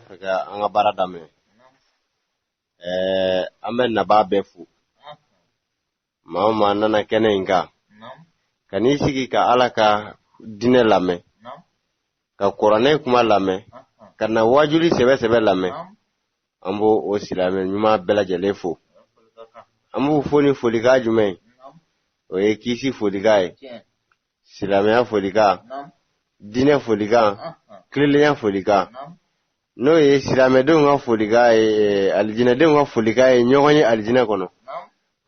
Ka an ka baara daminɛ. An bɛ naba bɛɛ fo. Maa o maa nana kɛnɛ in kan. Ka n'i sigi ka Ala ka diinɛ lamɛn. Ka kuranɛ kuma lamɛn. Ka na wajuli sɛbɛ sɛbɛ lamɛn. An b'o o silamɛ ɲuman bɛɛ lajɛlen fo. An b'u fo ni folikan jumɛn? O ye kisi folikan ye. Silamɛya folikan. Diinɛ folikan. Tilennenya folikan. N'o ye silamɛdenw ka folikan ye, alijinɛdenw ka folikan ye ɲɔgɔn ye alijinɛ kɔnɔ.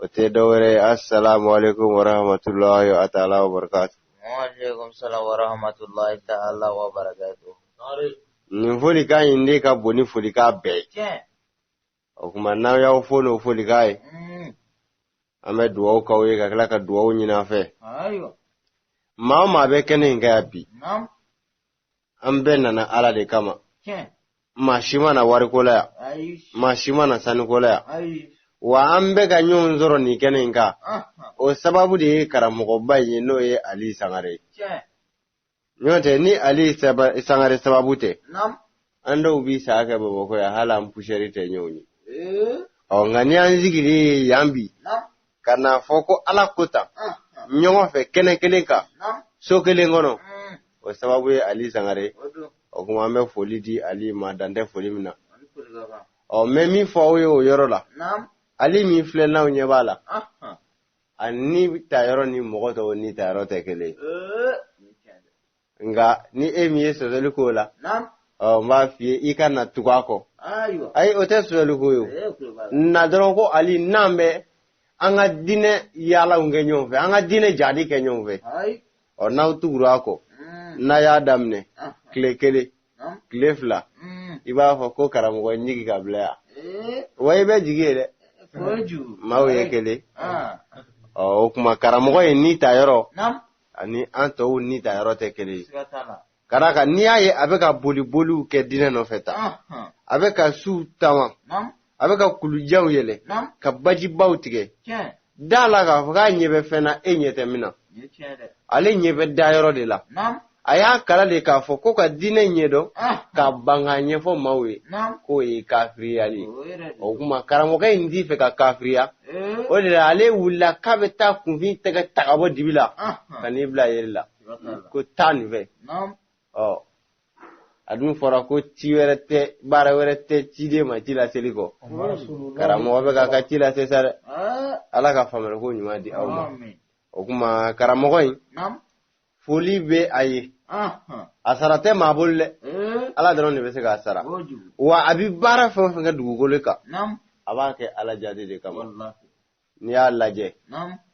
O tɛ dɔwɛrɛ ye. Assalamu alaikum wa rahmatullahi ta'ala wa barakatuh. Wa alaikum salam wa rahmatullahi ta'ala wa barakatuh. Nin folikan in de ka bon ni folikan bɛɛ ye. O kuma n'aw y'aw fo n'o folikan ye, an bɛ dugawu k'aw ye ka tila ka dugawu ɲini an fɛ. Maa o maa bɛ kɛnɛ in kan yan bi, an bɛɛ nana Ala de kama. Maa si ma na wariko la yan, maa si ma na sanuko la yan. Wa an bɛ ka ɲɔgɔn sɔrɔ nin kɛnɛ in kan, o sababu de ye karamɔgɔba in ye n'o ye Ali Sangare. Ɲɔgɔn tɛ ni Ali Sangare sababu tɛ, an dɔw bi sa kɛ Bamakɔ yan hali an pusɛri tɛ ɲɔgɔn ye. Nka ni an sigili yan bi, ka na fɔ ko Ala ko tan, ɲɔgɔn fɛ kɛnɛ kelen kan, so kelen kɔnɔ, o sababu ye Ali Sangare. O kuma an bɛ foli di Ali ma dan tɛ foli min na. Mɛ min fɔ aw ye o yɔrɔ la, Ali min filɛ n'aw ɲɛ b'a la, ani tayɔrɔ ni mɔgɔ tɔw ni tayɔrɔ tɛ kelen ye. Nka ni e min ye sɔsɔli k'o la, n b'a f'i ye i ka na tugu a kɔ. Ayi o tɛ sɔsɔli ko ye o. Na dɔrɔn ko Ali n'an bɛ an ka diinɛ yaalaw kɛ ɲɔgɔn fɛ, an ka diinɛ jadi kɛ ɲɔgɔn fɛ. N'aw tugura a kɔ, n'a y'a daminɛ tile kelen, tile fila, i b'a fɔ ko karamɔgɔ ɲigi ka bila yan. Wa i bɛ jigi ye dɛ. Maaw ye kelen. O kuma karamɔgɔ ye ni tayɔrɔ ani an tɔw ni tayɔrɔ tɛ kelen ye. Ka d'a kan n'i y'a ye a bɛ ka boli-boliw kɛ diinɛ nɔfɛ tan, a bɛ ka suw taama, a bɛ ka kulujanw yɛlɛ, ka bajibaw tigɛ, da la k'a fɔ k'a ɲɛ bɛ fɛn na e ɲɛ tɛ min na. Ale ɲɛ bɛ dayɔrɔ de la. A y'a kala de k'a fɔ ko ka diinɛ ɲɛdɔn ka ban k'a ɲɛfɔ maaw ye k'o ye kafiriyali ye. O kuma karamɔgɔ in t'i fɛ ka kafiriya, o de la ale wulila k'a bɛ taa kunfin tɛgɛ ta ka bɔ dibi la ka n'i bila yeri la ko taa nin fɛ. A dun fɔra ko ci wɛrɛ tɛ, baara wɛrɛ tɛ ciden ma ci laseli kɔ. Karamɔgɔ bɛ k'a ka ci lase sa dɛ. Ala ka faamuyali ko ɲuman di aw ma. O kuma karamɔgɔ in foli bɛ a ye. A sara tɛ maa bolo dɛ. Ala dɔrɔn de bɛ se k'a sara. Wa a bɛ baara fɛn o fɛn kɛ dugukolo kan, a b'a kɛ Ala jaabi de kama. N'i y'a lajɛ,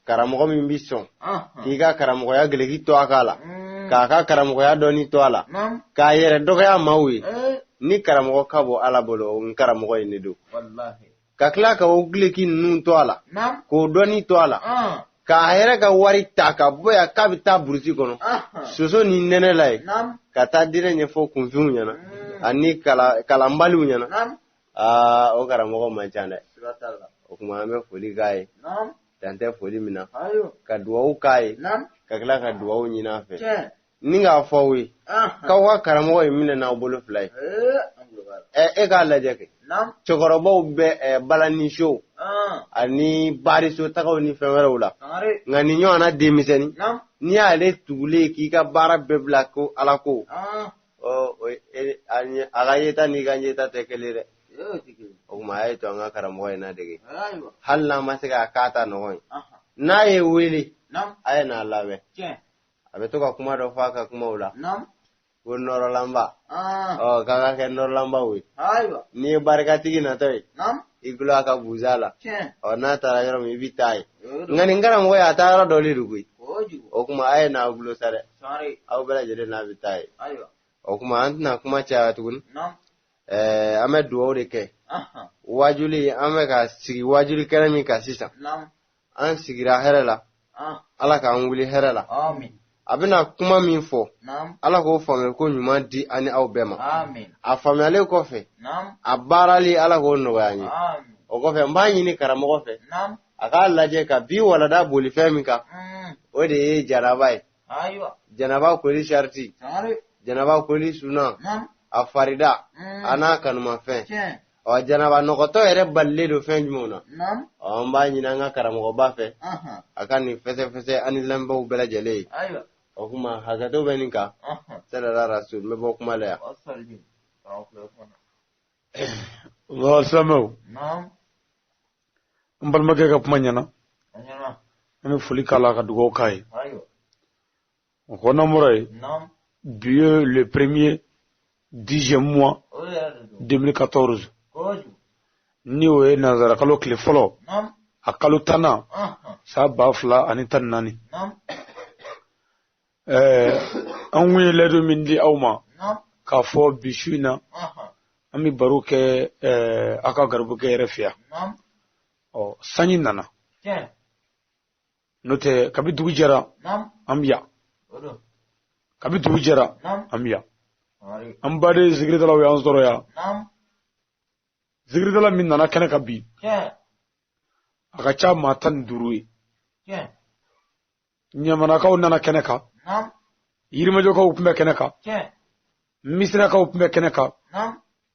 karamɔgɔ min bɛ sɔn k'i ka karamɔgɔya geleki to a kan la, k'a ka karamɔgɔya dɔnni to a la, k'a yɛrɛ dɔgɔya maaw ye, ni karamɔgɔ ka bɔ Ala bolo, o karamɔgɔ in de don. Ka tila ka o geleki ninnu to a la, k'o dɔnni to a la, k'a yɛrɛ ka wari ta ka bɔ yan k'a bɛ taa burusi kɔnɔ, soso ni nɛnɛ la ye, ka taa diinɛ ɲɛfɔ kunfinw ɲɛna ani kalanbaliw ɲɛna, o karamɔgɔ man ca dɛ. O kuma an bɛ foli k'a ye, dan tɛ foli min na, ka dugawu k'a ye, ka tila ka dugawu ɲini a fɛ. Ni k'a fɔ aw ye, k'aw ka karamɔgɔ in minɛ n'aw bolo fila ye. E k'a lajɛ kɛ, cɛkɔrɔbaw bɛ balaniso ani baariso tagaw ni fɛn wɛrɛw la, nka nin ɲɔgɔn na denmisɛnnin, n'i y'ale tugulen k'i ka baara bɛɛ bila ko Ala ko, a ka yeta n'i ka yeta tɛ kelen dɛ. O kuma a ye to an ka karamɔgɔ in ladege, hali n'a ma se k'a k'a ta nɔgɔ ye, n'a ye wele a ye n'a labɛn, a bɛ to ka kuma dɔ fɔ a ka kumaw la, ko nɔrɔlanba, k'a ka kɛ nɔrɔlanbaw ye. N'i ye barikatigi natɔ ye, i gulo a ka buza la, n'a taara yɔrɔ min i bɛ taa ye. Nka nin karamɔgɔ ye a taa yɔrɔ dɔ de do koyi. O kuma a ye n'a gulo sa dɛ, aw bɛɛ lajɛlen n'a bɛ taa ye. O kuma an tɛna kuma caya tuguni, an bɛ dugawu de kɛ. Wajuli an bɛ ka sigi wajuli kɛnɛ min kan sisan, an sigira hɛrɛ la, Ala k'an wuli hɛrɛ la. A bɛna kuma min fɔ, Ala k'o faamuyali ko ɲuman di ani aw bɛɛ ma. A faamuyalen kɔfɛ, a baarali Ala k'o nɔgɔya an ye. O kɔfɛ n b'a ɲini karamɔgɔ fɛ, a k'a lajɛ ka bi walada boli fɛn min kan, o de ye janaba ye. Janaba koli sariti, janaba koli sunan, a farida ana kanuma fɛn janaba nɔgɔtɔ yɛrɛ balilen do fɛn jumɛnw na an b'a ɲini an ka karamɔgɔba fɛ a ka nin fɛsɛfɛsɛ ani lamɛnw bɛɛ lajɛlen ye o kuma hakɛto bɛ nin kan sallallahu alaihi wasallam n bɛ bɔ kuma la yan Allah samew n balimakɛ ka kuma ɲɛna an bɛ foli k'a la ka dugawu k'a ye o kɔnɔmɔrɔ ye bi ye le premier 10e mois 2014 ni o ye nanzara kalo tile fɔlɔ a kalo 10 san 2014 an kun ye layidu min di aw ma k'a fɔ bi su in na an bɛ baro kɛ aw ka garibukɛ yɛrɛ fɛ yan sanji nana n'o tɛ kabi dugu jɛra an bɛ yan kabi dugu jɛra an bɛ yan an baden zikiridalaw y'an sɔrɔ yan zikiridala min nana kɛnɛ kan bi a ka ca maa 15 ye ɲamanakaw nana kɛnɛ kan yirimajɔkaw tun bɛ kɛnɛ kan misirakaw tun bɛ kɛnɛ kan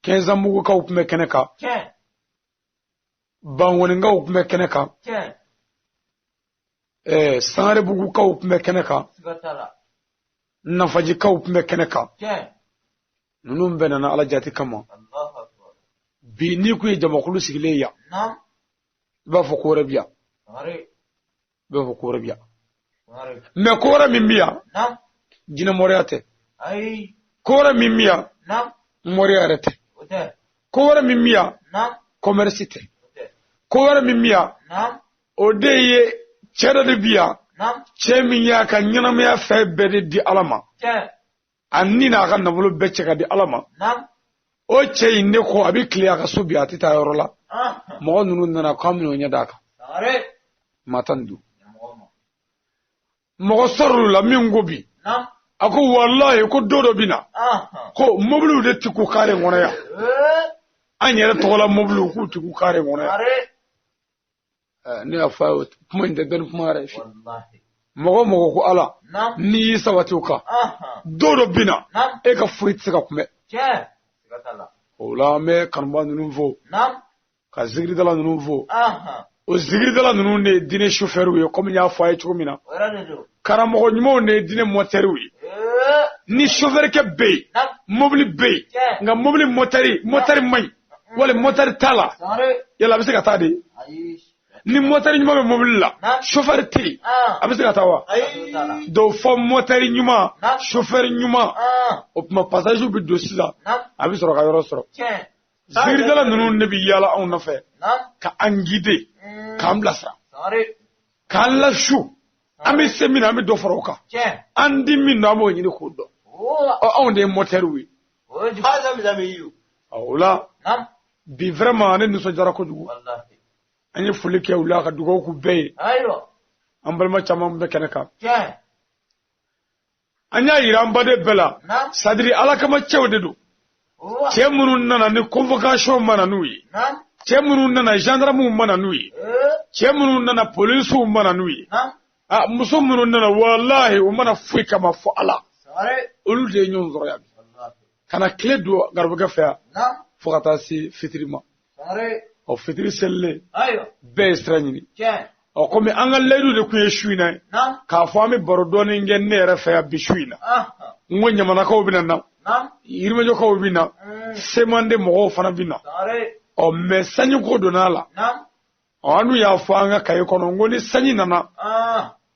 kɛnzanbugukaw tun bɛ kɛnɛ kan banwɔninkaw tun bɛ kɛnɛ kan sangarebugukaw tun bɛ kɛnɛ kan nafajikaw tun bɛ kɛnɛ kan ninnu bɛɛ nana ala jati kama bi ni kun ye jamakulu sigilen yan i b'a fɔ ko wɛrɛ bi yan mais ko wɛrɛ min bi yan jinɛmɔriya tɛ ko wɛrɛ min bi yan mɔriya yɛrɛ tɛ ko wɛrɛ min bi yan commerce tɛ ko wɛrɛ min bi yan o de ye cɛ dɔ de bi yan cɛ min y'a ka ɲɛnamaya fɛn bɛɛ de di ala ma a ni n'a ka nafolo bɛɛ cɛ ka di ala ma o cɛ in ne ko a bɛ tile a ka so bi a tɛ taa yɔrɔ la mɔgɔ ninnu nana k'an bɛn'o ɲɛ d'a kan maa 15 mɔgɔ sɔrɔlu la min ko bi a ko walahi ko don dɔ bɛ na ko mobiliw de tɛ ku kare kɔnɔ yan an yɛrɛ tɔgɔ la mobiliw k'u tɛ ku kare kɔnɔ yan ne y'a fɔ a ye kuma in tɛ dɔnni kuma yɛrɛ ye mɔgɔ mɔgɔ ko ala n'i y'i sabati o kan don dɔ bɛ na e ka foyi tɛ se ka kunbɛn o la an bɛ kanuba ninnu fo ka zikiridala ninnu fo o zikiridala ninnu de ye diinɛ chauffeur ye komi n y'a fɔ a ye cogo min na karamɔgɔ ɲumanw de ye diinɛ motɛriw ye ni chauffeur kɛ bɛ yen mobili bɛ yen nka mobili motɛri man ɲi wali motɛri t'a la yala a bɛ se ka taa de ni motɛri ɲuman bɛ mobili la chauffeur tɛ yen a bɛ se ka taa wa donc fɔ motɛri ɲuman chauffeur ɲuman o tuma passager bɛ don sisan a bɛ sɔrɔ ka yɔrɔ sɔrɔ zikiridala ninnu de bɛ yaala anw nɔfɛ ka an guider k'an bilasira k'an lasu an bɛ se min na an bɛ dɔ fara o kan an di min na an b'o ɲini k'o dɔn anw de ye motɛriw ye o la bi vraiment ne nisɔndiyara kojugu an ye foli kɛ u la ka dugawu k'u bɛɛ ye an balima caman bɛ kɛnɛ kan an y'a yira an baden bɛɛ la c'est à dire ala kama cɛw de don cɛ minnu nana ni convocation mana n'u ye cɛ minnu nana gendarmew mana n'u ye cɛ minnu nana polisiw mana n'u ye muso minnu nana walahi u mana foyi kama fɔ ala olu de ye ɲɔgɔn sɔrɔ yan ka na tile don garibukɛ fɛ yan fo ka taa se fitiri ma fitiri selilen bɛɛ ye sira ɲini komi an ka layidu de tun ye su in na ye k'a fɔ an bɛ baro dɔɔni kɛ ne yɛrɛ fɛ yan bi su in na n ko ɲamanakaw bɛ na yirimajɔkaw bɛ na semande mɔgɔw fana bɛ na mais sanji ko donna a la an dun y'a fɔ an ka kaye kɔnɔ n ko ni sanji nana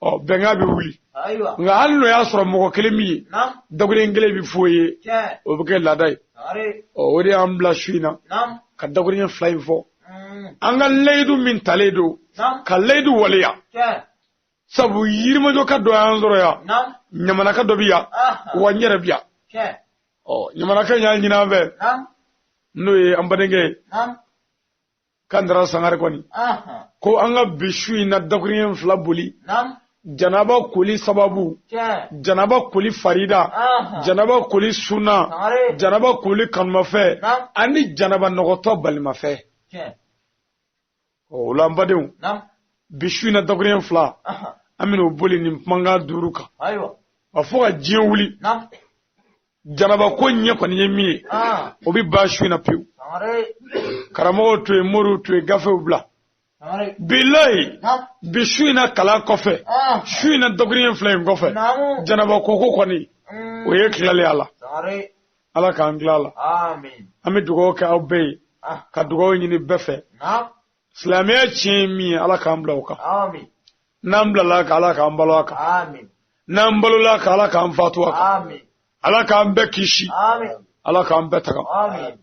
bɛnkan bɛ wuli nka hali n'o y'a sɔrɔ mɔgɔ kelen min ye dakuruɲɛ kelen bɛ f'o ye o bɛ kɛ laada ye o de y'an bila su in na ka dakuruɲɛ 2 in fɔ an ka layidu min talen don ka layidu waleya sabu yirimajɔka dɔ y'an sɔrɔ yan ɲamanaka dɔ bɛ yan wa n yɛrɛ bɛ yan ɲamanaka in y'a ɲini an fɛ n'o ye an badenkɛ ye Kandara Sangare kɔni ko an ka bi su in na dakuruɲɛ 2 boli janaba koli sababu janaba koli farida janaba koli suna janaba koli kanumafɛ ani janaba nɔgɔtɔ balimafɛ o la an badenw bi su in na dakuruɲɛ 2 an bɛn'o boli nin kumakan 5 kan a fɔ ka diɲɛ wuli janaba ko nya ko ni mi obi ba shu na piu karamo to moru to gafe ubla billahi bi shu na kala kofe shu na dogri flame kofe janaba ko ko ni o ye klale ala ka anglala amen ami dugo ka obey ka dugo ni befe Islamia chimi ala ka ambloka amen nambla la ka ala ka ambaloka amen nambalola ka ala ka amfatuka amen ala ka ambekishi amen ala ka ambetaka amen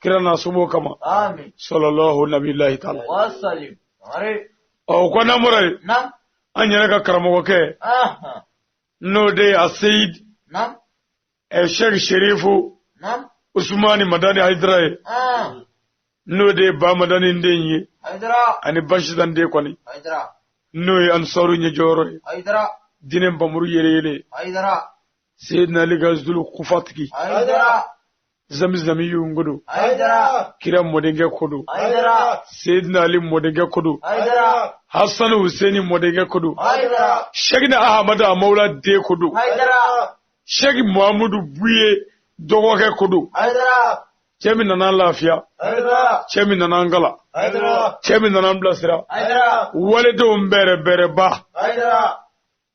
kirana sumo kama amen sallallahu nabillahi ta'ala wa sallim o ko namurai nam anyere ka karamo ke no de asid nam Sheikh Sherifu nam Usmani Madani Haidara no de ba Madani ndenye Haidara ani bashidan de kwani Haidara no ansaru nyejoro Haidara dinem bamuru yele Haidara Sayyidina Ali Gazdul Kufatki Haidara Zamzami yungudu Haidara Kiram modenge kodu Haidara Sayyidina Ali modenge kodu Haidara Hassan Husaini modenge kodu Haidara Sheikh Ahmad Maula de kodu Haidara Sheikh Muhammadu Buye dogoke kodu Haidara Chemi nana lafiya Haidara Chemi nana ngala Haidara Chemi nana blasira Haidara walede umbere ba Haidara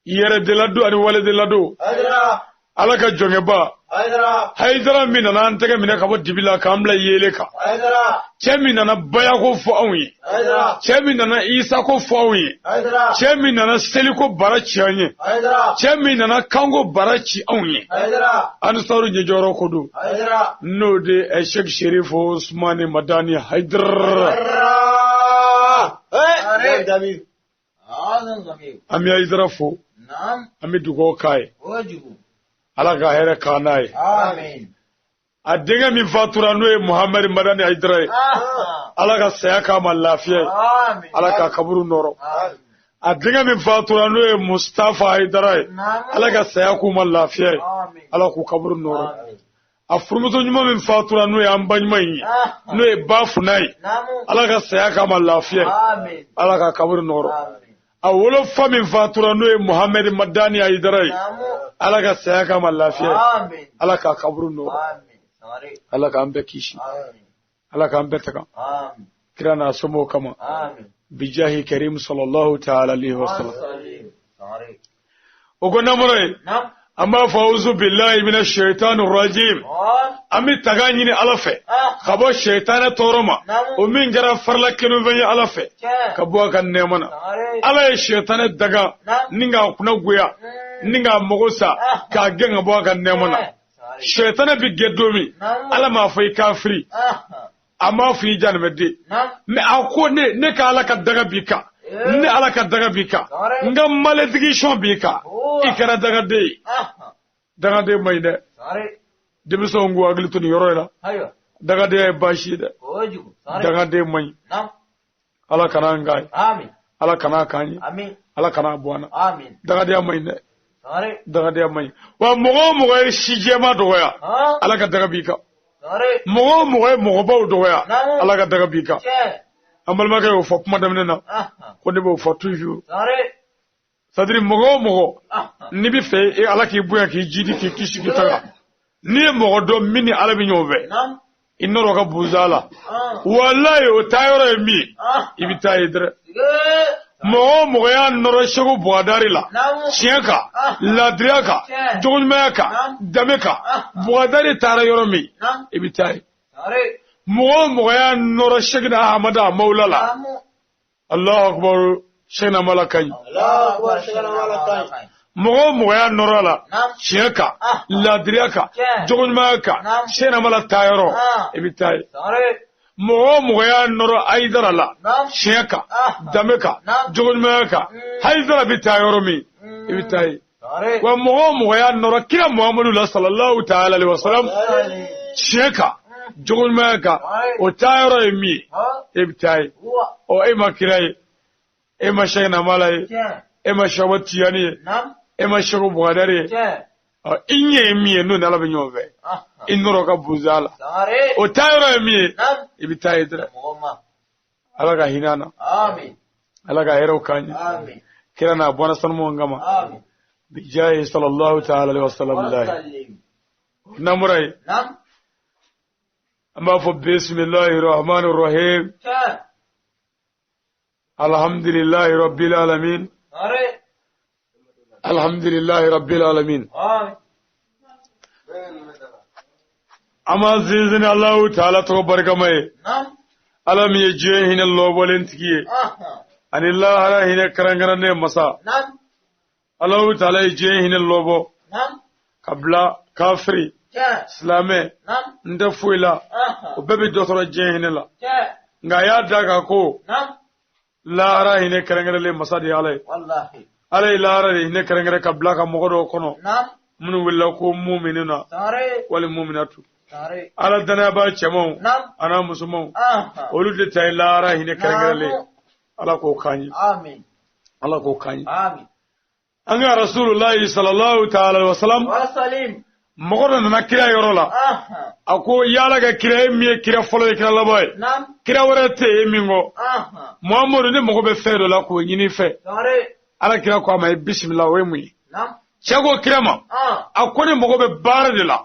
yere delado ani walede lado Haidara alaka jonge ba Haidara min nana antege mine kabo dibila kamla yele ka Haidara Chemi nana baya ko fo anwi Haidara Chemi nana Isa ko fo anwi Haidara Chemi nana seliko barachi anye Haidara Chemi nana kango barachi anwi Haidara ansaru nyejoro kodu Haidara no de Sheikh Sherif Usmani Madani Haidara Dami ami Haidara fo nam ami dugo kai wajibu ala ka here kanai amen adinga mi fatura no Muhammad Madani Haidara ala ka saya ka lafiya amen ala ka kaburu noro amen adinga mi fatura no Mustafa Haidara ala ka saya ku lafiya amen ala ku kaburu noro amen afurmuto nyuma mi fatura no ambanyimai no bafunai ala ka saya ka lafiya amen ala ka kaburu noro amen awolo fami fatura no Muhammad Madani Haidara ala ka saya ka lafiya amen ala ka kaburu no amen ala ka ambe kishi amen ala ka ambe taka amen kirana somo kama amen bijahi karim sallallahu ta'ala alaihi wasallam ogona more nam amma fauzu billahi minash shaitanir rajim ami taganyini alafe khabo shaitana toroma o min jara farla kenu vani alafe kabo kan nemana ala shaitana daga ninga kuna guya ninga mogosa ka genga bo kan nemana shaitana bi gedomi ala ma fai kafiri amma fi janmedi me ako ne ka ala ka daga bika ne ala ka daga bika ngam maledigi shon bika ikara daga de mai de dimiso ngu aglitu ni yoroyla daga de bashi de daga de mai ala kana ngai amin ala kana kanyi amin ala kana buana amin daga de mai de daga de mai wa mogo shijema doya ala ka daga bika mogo baw doya ala ka daga bika amal ma kay fo kuma damne na ko de bo fo toujours sadri mogo ni bi fe e ala ki buya ki jidi ki kishi ki taga ni mogo do mini ala bi nyove inoro ka buzala wallahi o tayoro mi ibita idre mogo ya noro shego boadari la chienka ladriaka jogunmeka dameka boadari tara yoro mi ibita mogo ya noro shegna ahmada maulala Allah akbar shena malakai Allah akbar shena malakai mogo ya norala chieka ladriaka jogunmaka shena malatayro ebitai mogo ya noro aidarala chieka dameka jogunmaka haidara bitayro mi ebitai wa mogo ya noro kila Muhammadu sallallahu ta'ala alaihi wasallam chieka jogunmaka o tayro mi ebitai o emakirai ema shayna malay ema shawati yani ema shago boadare inye mi no na labe nyove inoro ka buzala o tayro mi ibitayidra alaga hinana amen alaga hero kanya amen kirana bona sanmo ngama amen bijahi sallallahu ta'ala alaihi wasallam namurai Nam. amma fa bismillahir rahmanir rahim alhamdulillahi rabbil alamin alhamdulillahi rabbil alamin amma zizin Allah ta'ala to barkamai alam yaje hin Allah walentiki anillah ala hin karangara ne masa Allah ta'ala yaje hin Allah kabla kafiri islame nda fuila ubebe dotoro je hin la nga ya daga ko lara hin karangara le masa di alai wallahi alai lara hin karangara kabla ka mogodo kono mun willa ko mu'minina wal mu'minatu ala dana ba chemo ana musumo olu de tay lara hine karangale ala ko kanyi amin ala ko kanyi amin anga rasulullahi sallallahu ta'ala wa sallam mogoro na kira yorola ako yala ga kira mi kira folo kira laboy kira warate mingo muhammadu ne mogo be fedo la ko nyini fe ala kira ko ma bismillah we mu chago kirama akone mogo be bara de la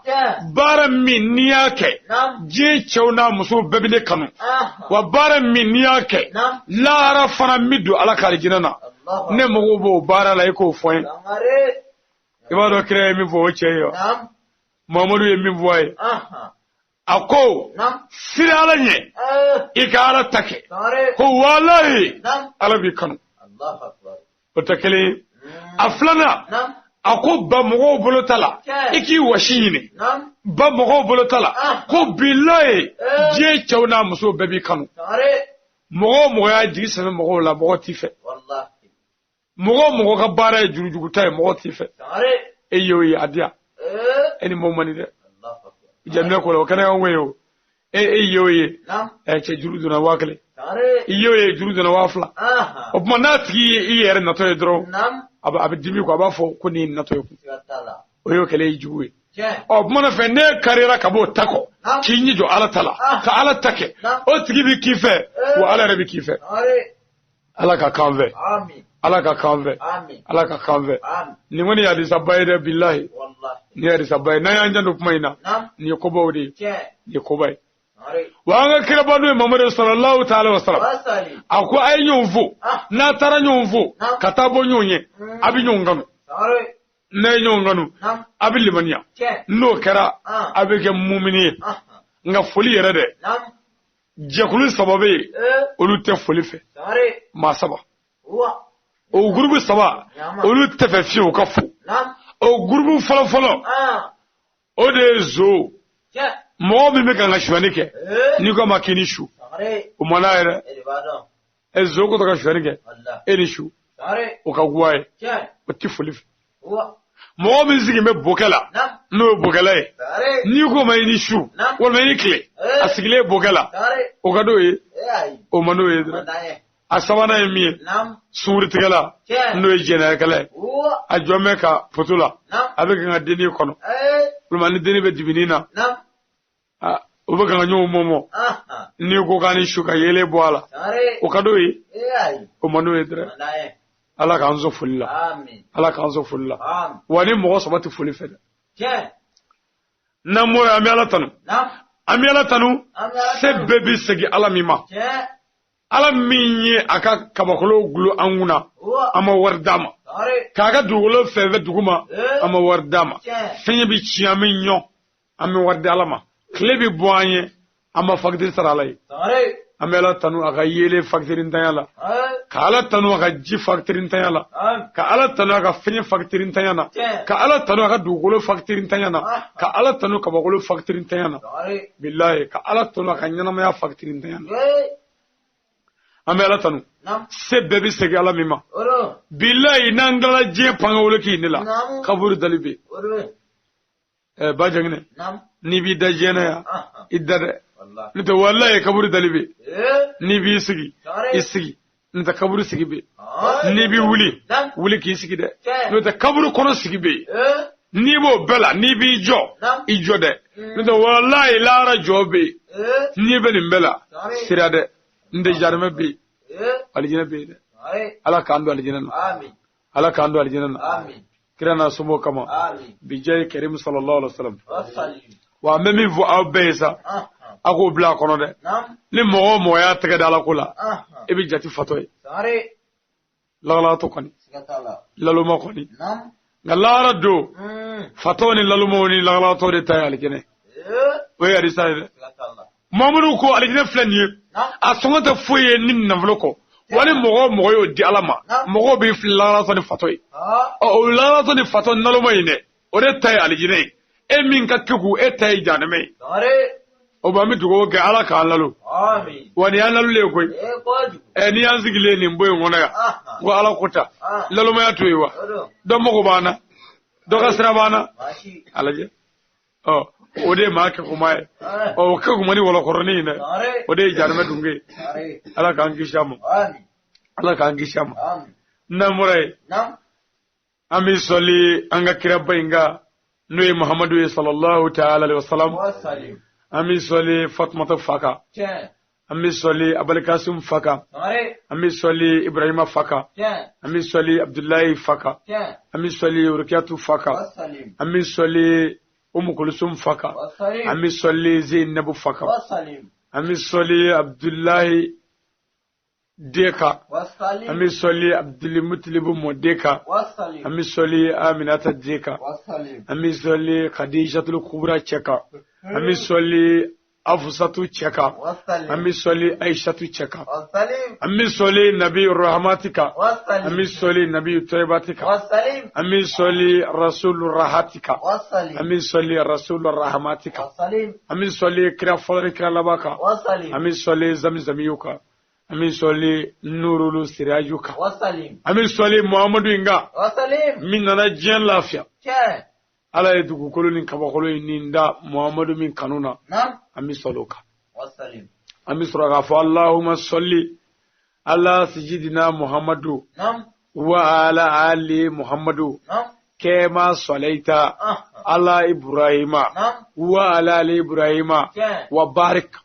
bara min niyake je chewna muso bebine kanu wa bara min niyake lara fana midu ala kali jinana ne mogo bo bara la ko foin ibado kire mi vo cheyo mamadu ye mi voye ako sira nye ikara take ko wallahi ala bi kanu allah akbar otakele aflana ako ba mogo bolo tala iki washine ba mogo bolo tala ko billahi je chawna muso bebi kanu mogo ya jisi mogo la mogo tife wallahi mogo ka bara jurujugu tay mogo tife eyo yi adia eni momani de jamna ko lo kana weyo eyo yi che jurudu na wakle eyo yi jurudu na wafla opma natki iyere na to edro aba dimi ko aba fo ko ni nato yoku oyo kele juwe o mana fe ne karira kabo tako kinyi jo ala tala ka ala take o tigi bi kife wa ala rabi kife ala ka kanve amin ala ka kanve amin ala ka kanve amin ni woni ya disabaide billahi wallahi ni ya disabaide na yanja ndo kumaina ni ko bawdi ni ko bay wa nga kira banu Muhammad sallallahu ta'ala wasallam ako ay nyonvu na tara nyonvu katabo nyonye abi nyonganu na nyonganu abi limaniya no kera abi ke mu'mini nga foli yere de jekulu sababe olu te foli fe ma saba o groupe saba olu te fe fi o kafu o groupe folo o de zo mo mi me kan shwani ke ni ko makini shu o mana ere ezo ko to ka shwani ke eri shu o ka guai o ti foli mo mi zigi me bokala no bokala ni ko mai ni shu wal mai kle asigile bokala o ka do e o mano e asabana emi suri tigala no e jena kala a jome ka fotula avec nga deni kono mani deni be dibinina o be kan nyo momo ni ko kan shuka yele boala o kado yi o manu edre ala kan zo fulla amin ala kan zo fulla amin wani mo sabati fulli fede na mo ami ala tanu sebbe bi segi ala mima ala minye aka kabakolo gulu anguna ama wardama kaga dugulo feve duguma ama wardama fenye bi chiami nyo ama wardala ma klebi boanye ama fakdir saralay amela tanu aga yele fakdirin tayala kala tanu aga ji fakdirin tayala ka ala tanu aga fenye fakdirin tayana ka ala tanu aga dugulo fakdirin tayana ka ala tanu kabakolo fakdirin tayana billahi ka ala tanu aga nyana ma fakdirin tayana amela tanu sebbe bi segi ala mima billahi nangala je pangawlo ki nila kaburu dalibe ba jangne ni bi dajena ya idare nta wallahi kaburu dalibe ni bi sigi isigi nta kaburu sigi be ni bi wuli ki sigi de nta kaburu kono sigi be ni bo bela ni bi jo ijo de nta wallahi lara jobe ni be ni bela sirade nde jarme bi alijina be de ala kando alijina amin ala kando alijina amin kirana sumo kama bijay karim sallallahu alaihi wasallam wa memi vo abesa ako bla kono de ni mo ya tege dala kula e bi jati fatoy la to koni lalu mo koni ngala do fatoni lalu mo ni la to de tayal kene o ya risale mamuru ko alikine flani a songa foye nin na vloko wani mogo yo di alama mogo bi filala to ni fatoy o la to ni faton lalu mo ine o de tayal alikine e min ka tugu e tay janame o ba mi dugo ga ala ka lalu amin wani ya lalu le koy ni ya zigile ni mboy ngona ya go ala kota lalu ma ya toywa do mogo bana do ka sira bana alaje o de ma ke kuma o ka kuma ni wala koroni ne o de janame dunge ala ka angi shamu amin ala ka angi shamu amin na murai ami soli anga kiraba inga nuy muhammadu sallallahu ta'ala alaihi wasallam ami soli fatmata faka ami soli abul kasim faka ami soli ibrahima faka ami soli abdullahi faka ami soli ruqyatu faka ami soli kulsum faka ami soli zainab faka ami soli abdullahi deka ami soli abdul mutalib modeka ami soli aminata deka ami soli khadijatul kubra cheka ami soli afsatu cheka ami soli aishatu cheka ami soli nabi rahmatika ami soli nabi taybatika ami soli rasul rahatika ami soli rasul rahmatika ami soli kira fadrika labaka ami soli zamzamiyuka ami soli nurul sirajuka ami soli muhammadu inga min nana jiyan lafiya ala ye dugukolo ni kabakolo ni nda muhammadu min kanuna ami soloka ami sura fa allahumma salli ala sayyidina muhammadu wa ala ali muhammadu kema salaita ala ibrahima wa ala ali ibrahima wa barik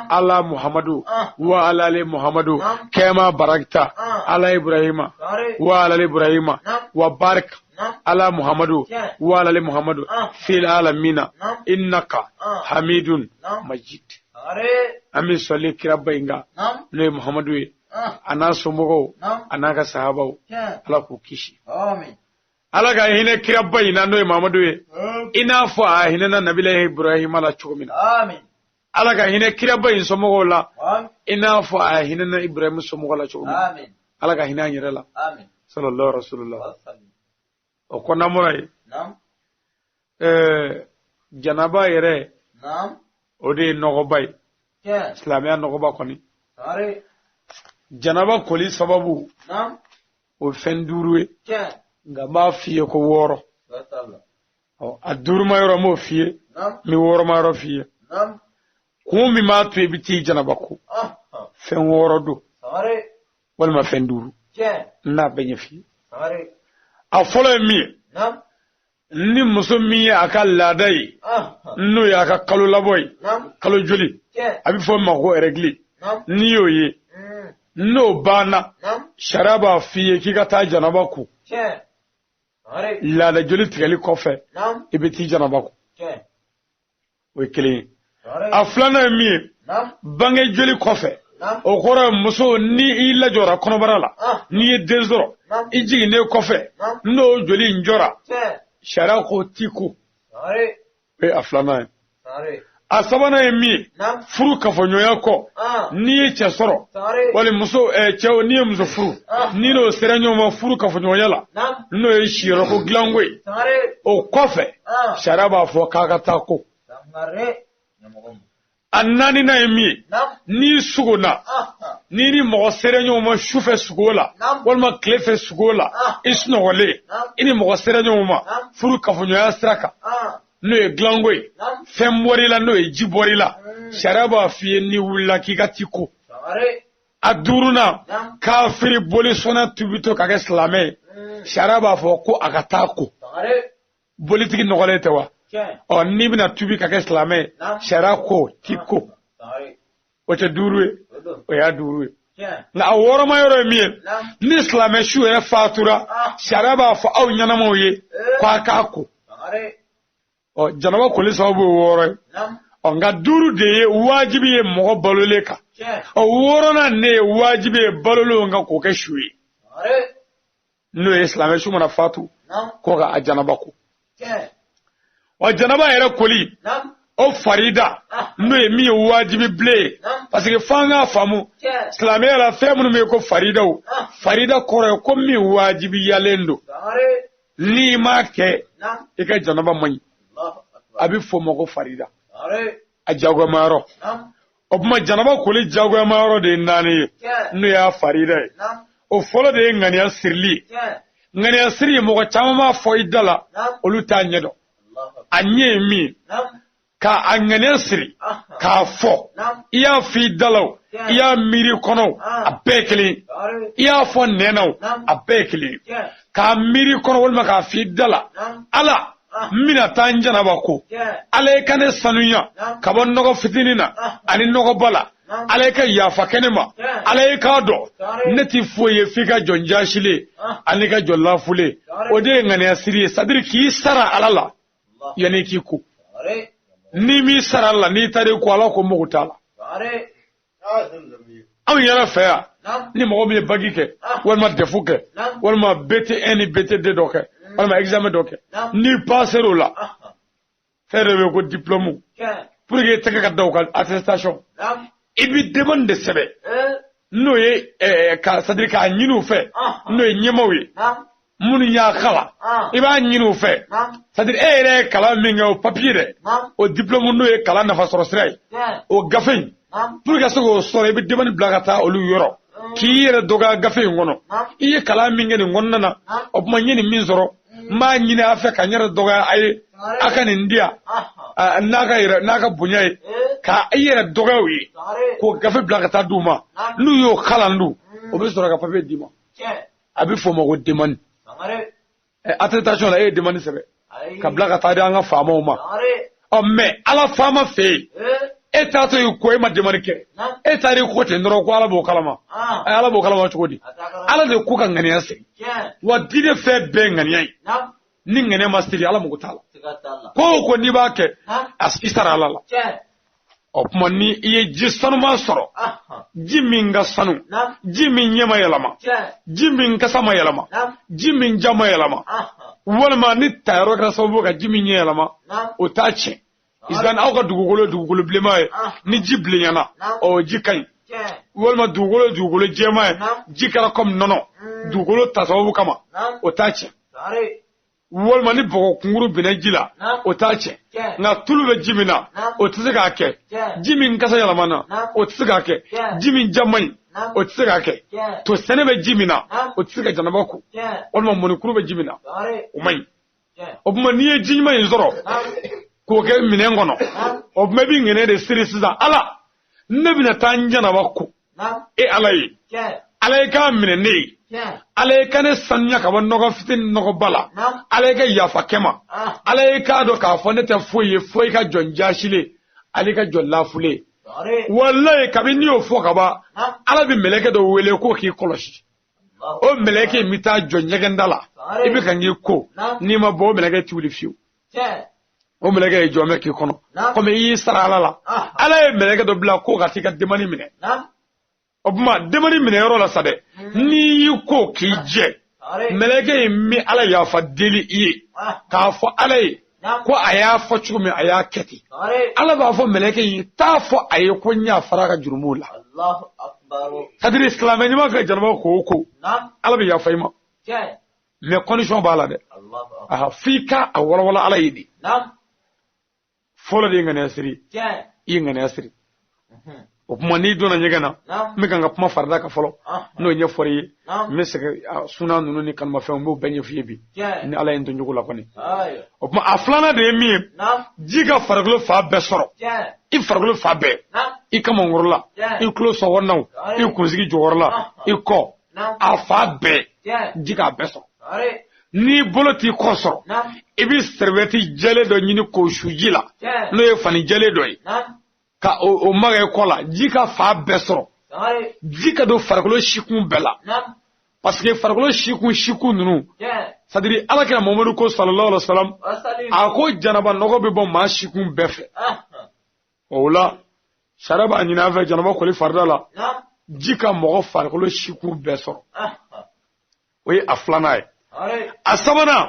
ala muhammadu wa ala ali muhammadu kema barakta ala ibrahima wa ala ali ibrahima wa barik ala muhammadu wa ala ali muhammadu fil alamina innaka hamidun majid ami salli kiraba inga ne muhammadu ana somogo ana ka sahaba ala ku kishi amin ala ga hine kiraba ina no muhammadu ina fo a hine na nabilahi ibrahim ala chumina amin ala ga hine kiraba in somogo la ina fo a hine na ibrahim somogo la chumina amin ala ga hine anyira la amin sallallahu rasulullah o kona murai janaba yere o de nogobay islamiya nogoba koni janaba koli sababu o fendurwe ngamba fiye ko woro a durma yoro mo fiye mi woro ma yoro fiye ko mi ma to biti janaba ko fen woro do wal ma fenduru na benye fiye a folo mi ni muso min ye a ka laada ye n'o ye a ka kalo labɔ ye kalo joli a bɛ fɔ ma ko règle n'i y'o ye n'o banna sariya b'a f'i ye k'i ka taa janaba ko laada joli tigɛli kɔfɛ i bɛ t'i janaba ko o ye kelen ye a filanan ye min ye bange joli kɔfɛ o kɔrɔ ye muso ni i lajɔra kɔnɔbara la n'i ye den sɔrɔ i jiginnen kɔfɛ n'o joli in jɔra sariya ko tiku e a filanan ye a sabanan ye min ye furu kafoɲɔgɔnya kɔ n'i ye cɛ sɔrɔ wali muso cɛw n'i ye muso furu n'i n'o sera ɲɔgɔn ma furu kafoɲɔgɔnya la n'o ye siyɔrɔko dilanko ye o kɔfɛ sariya b'a fɔ k'a ka taa ko a naaninan ye min ye n'i sugonna n'i ni mɔgɔ sera ɲɔgɔn ma sufɛ sugo la walima tile fɛ sugo la i sunɔgɔlen i ni mɔgɔ sera ɲɔgɔn ma furu kafoɲɔgɔnya sira kan n'o ye dilanko ye fɛn bɔr'i la n'o ye ji bɔr'i la sariya b'a f'i ye n'i wulila k'i ka t'i ko a duurunan kafiri boli sɔnna tubitɔ ka kɛ silamɛ ye sariya b'a fɔ ko a ka taa ko bolitigi nɔgɔlen tɛ wa n'i bɛna tubi ka kɛ silamɛ ye sariya ko t'i ko o tɛ duuru ye o y'a duuru ye na aworo ma yoro mi ni islam shu e fatura sharaba fa aw nyana mo ye kwa ka ko o janaba ko le sabu woro o nga duru de wajibi e mo balole ka o woro na ne wajibi e balolo nga ko ka shuyi no islam shu mana fatu ko ga janaba ko o janaba era koli o farida no e mi wajibi ble parce que fanga famu islamia la femu me ko farida o farida ko ko mi wajibi yalendo ni ma ke e ka janaba man abi fo mo ko farida a jago maro o ma janaba ko le jago maro de nani no ya farida o folo de ngani asirli ngani asiri mo ko chama fo idala olu ta nyedo anye mi ka angane siri ka fo iya fi dalaw iya miri kono abekli iya fo nenaw abekli ka miri kono wal maka fi dala ala mina tanjana bako ala kane sanunya ka bon nogo fitinina ani nogo bala ala ka yafa kenema ala ka do neti foye fika jonjashile ani ka jolla fule ode ngane siri sadri ki sara alala yani ki ku ni mi saralla ni tare ko ala ko mo tala aw yara fa ni mo bi bagi ke wal ma defu ke wal ma BT1 BT2 doke wal ma examen doke ni passero la faire ko diplôme pour que te ka daw ka attestation ibi demande sebe no ye ka sadrika nyinu fe no ye nyemawi munu nya kala iba nyinu fe c'est-à-dire ere kala minga o papier o diplôme no e kala na fa sorosrai o gafen pour que so sore bi demani blagata o lu yoro ki yere doga gafen ngono iye kala minga ni ngonna o ma nyini min zoro ma nyini afa ka nyere doga ay aka ni ndia naga bunyai ka yere doga wi ko gafen blagata duma lu yo kala ndu o be soro ga papier dima abi fo mo ko demani attestation la e demande sebe ka blaga ta da nga fama o ma o me ala fama fe e ta to ko e ma demande ke e ta ri ko te ndoro ko ala bo kalama ala bo kalama chukodi ala de ku kan ngani ase wa dide fe be ngani ai ni ngene mastiri ala mo tala ko ni ba ke as isara ala la o kuma ni iye jisanu ma soro jiminga sanu jimin nyema yalama jimin kasama yalama jimin jama yalama walma ni tayro ka sabu ka jimin yalama o tache isgan awka dugugolo blema ni jible yana o jikai walma dugugolo jema jikara kom nono dugugolo tasawu kama o tache walma ni bogo kunguru binajila o tache na tulube jimina o tsika ke jimin kasa yalamana o tsika ke jimin jamai o tsika ke to senebe jimina o tsika janabaku walma monikuru be jimina o mai o buma niye jima yinzoro ko ke minengono o mebi ngene de sirisiza ala nebina tanjana baku e alai alai ka minene ale kane sanya ka nogo fitin nogo bala ale ka yafa kema ale ka do ka fo ne te foye ka jonja shile ale ka jolla fule wallahi kabini o fo ka ba ala bi meleke do wele ko ki koloshi o meleke mita jonja gendala ibi kan yi ko ni ma bo meleke tiwli fiu o meleke jome ki kono ko me yi sarala la ala meleke do bla ko ka tika demani mine obuma demani mine yoro la sade ni yuko ki je meleke mi ala ya fa deli yi ka fo ala ko aya fo chumi aya keti ala ba fo meleke yi ta fo ayi ko nya faraka jurmula Allahu akbar sadri islam ni ma ka janaba ko ala bi ya fa ima mais condition ba la de Allahu fika awala wala ala yidi folo de ngane asiri yi ngane asiri o kuma ni dona nyegana me kanga kuma farda ka folo no nye fori me se suna nunu ni kan ma fe mo benye fiebi ni ala en tonjugo la koni o kuma aflana de mi jiga farglo fa be soro I farglo fa be I kama ngorla I klo so wonaw I kunzigi jogorla I ko afa be jiga be soro ni boloti ko soro ibi serveti jele do nyini ko shujila no e fani jele do ka o maga kola jika fa besoro ji ka don farikolo sikun bɛɛ la parce que farikolo sikun ninnu c'est à dire alakira Muhammadu ko sallallahu alaihi wasallam a ko janaba nɔgɔ bɛ bɔ maa sikun bɛɛ fɛ o la sariya b'a ɲini an fɛ janaba koli farida la ji ka mɔgɔ farikolo sikun bɛɛ sɔrɔ o ye a filanan ye a sabanan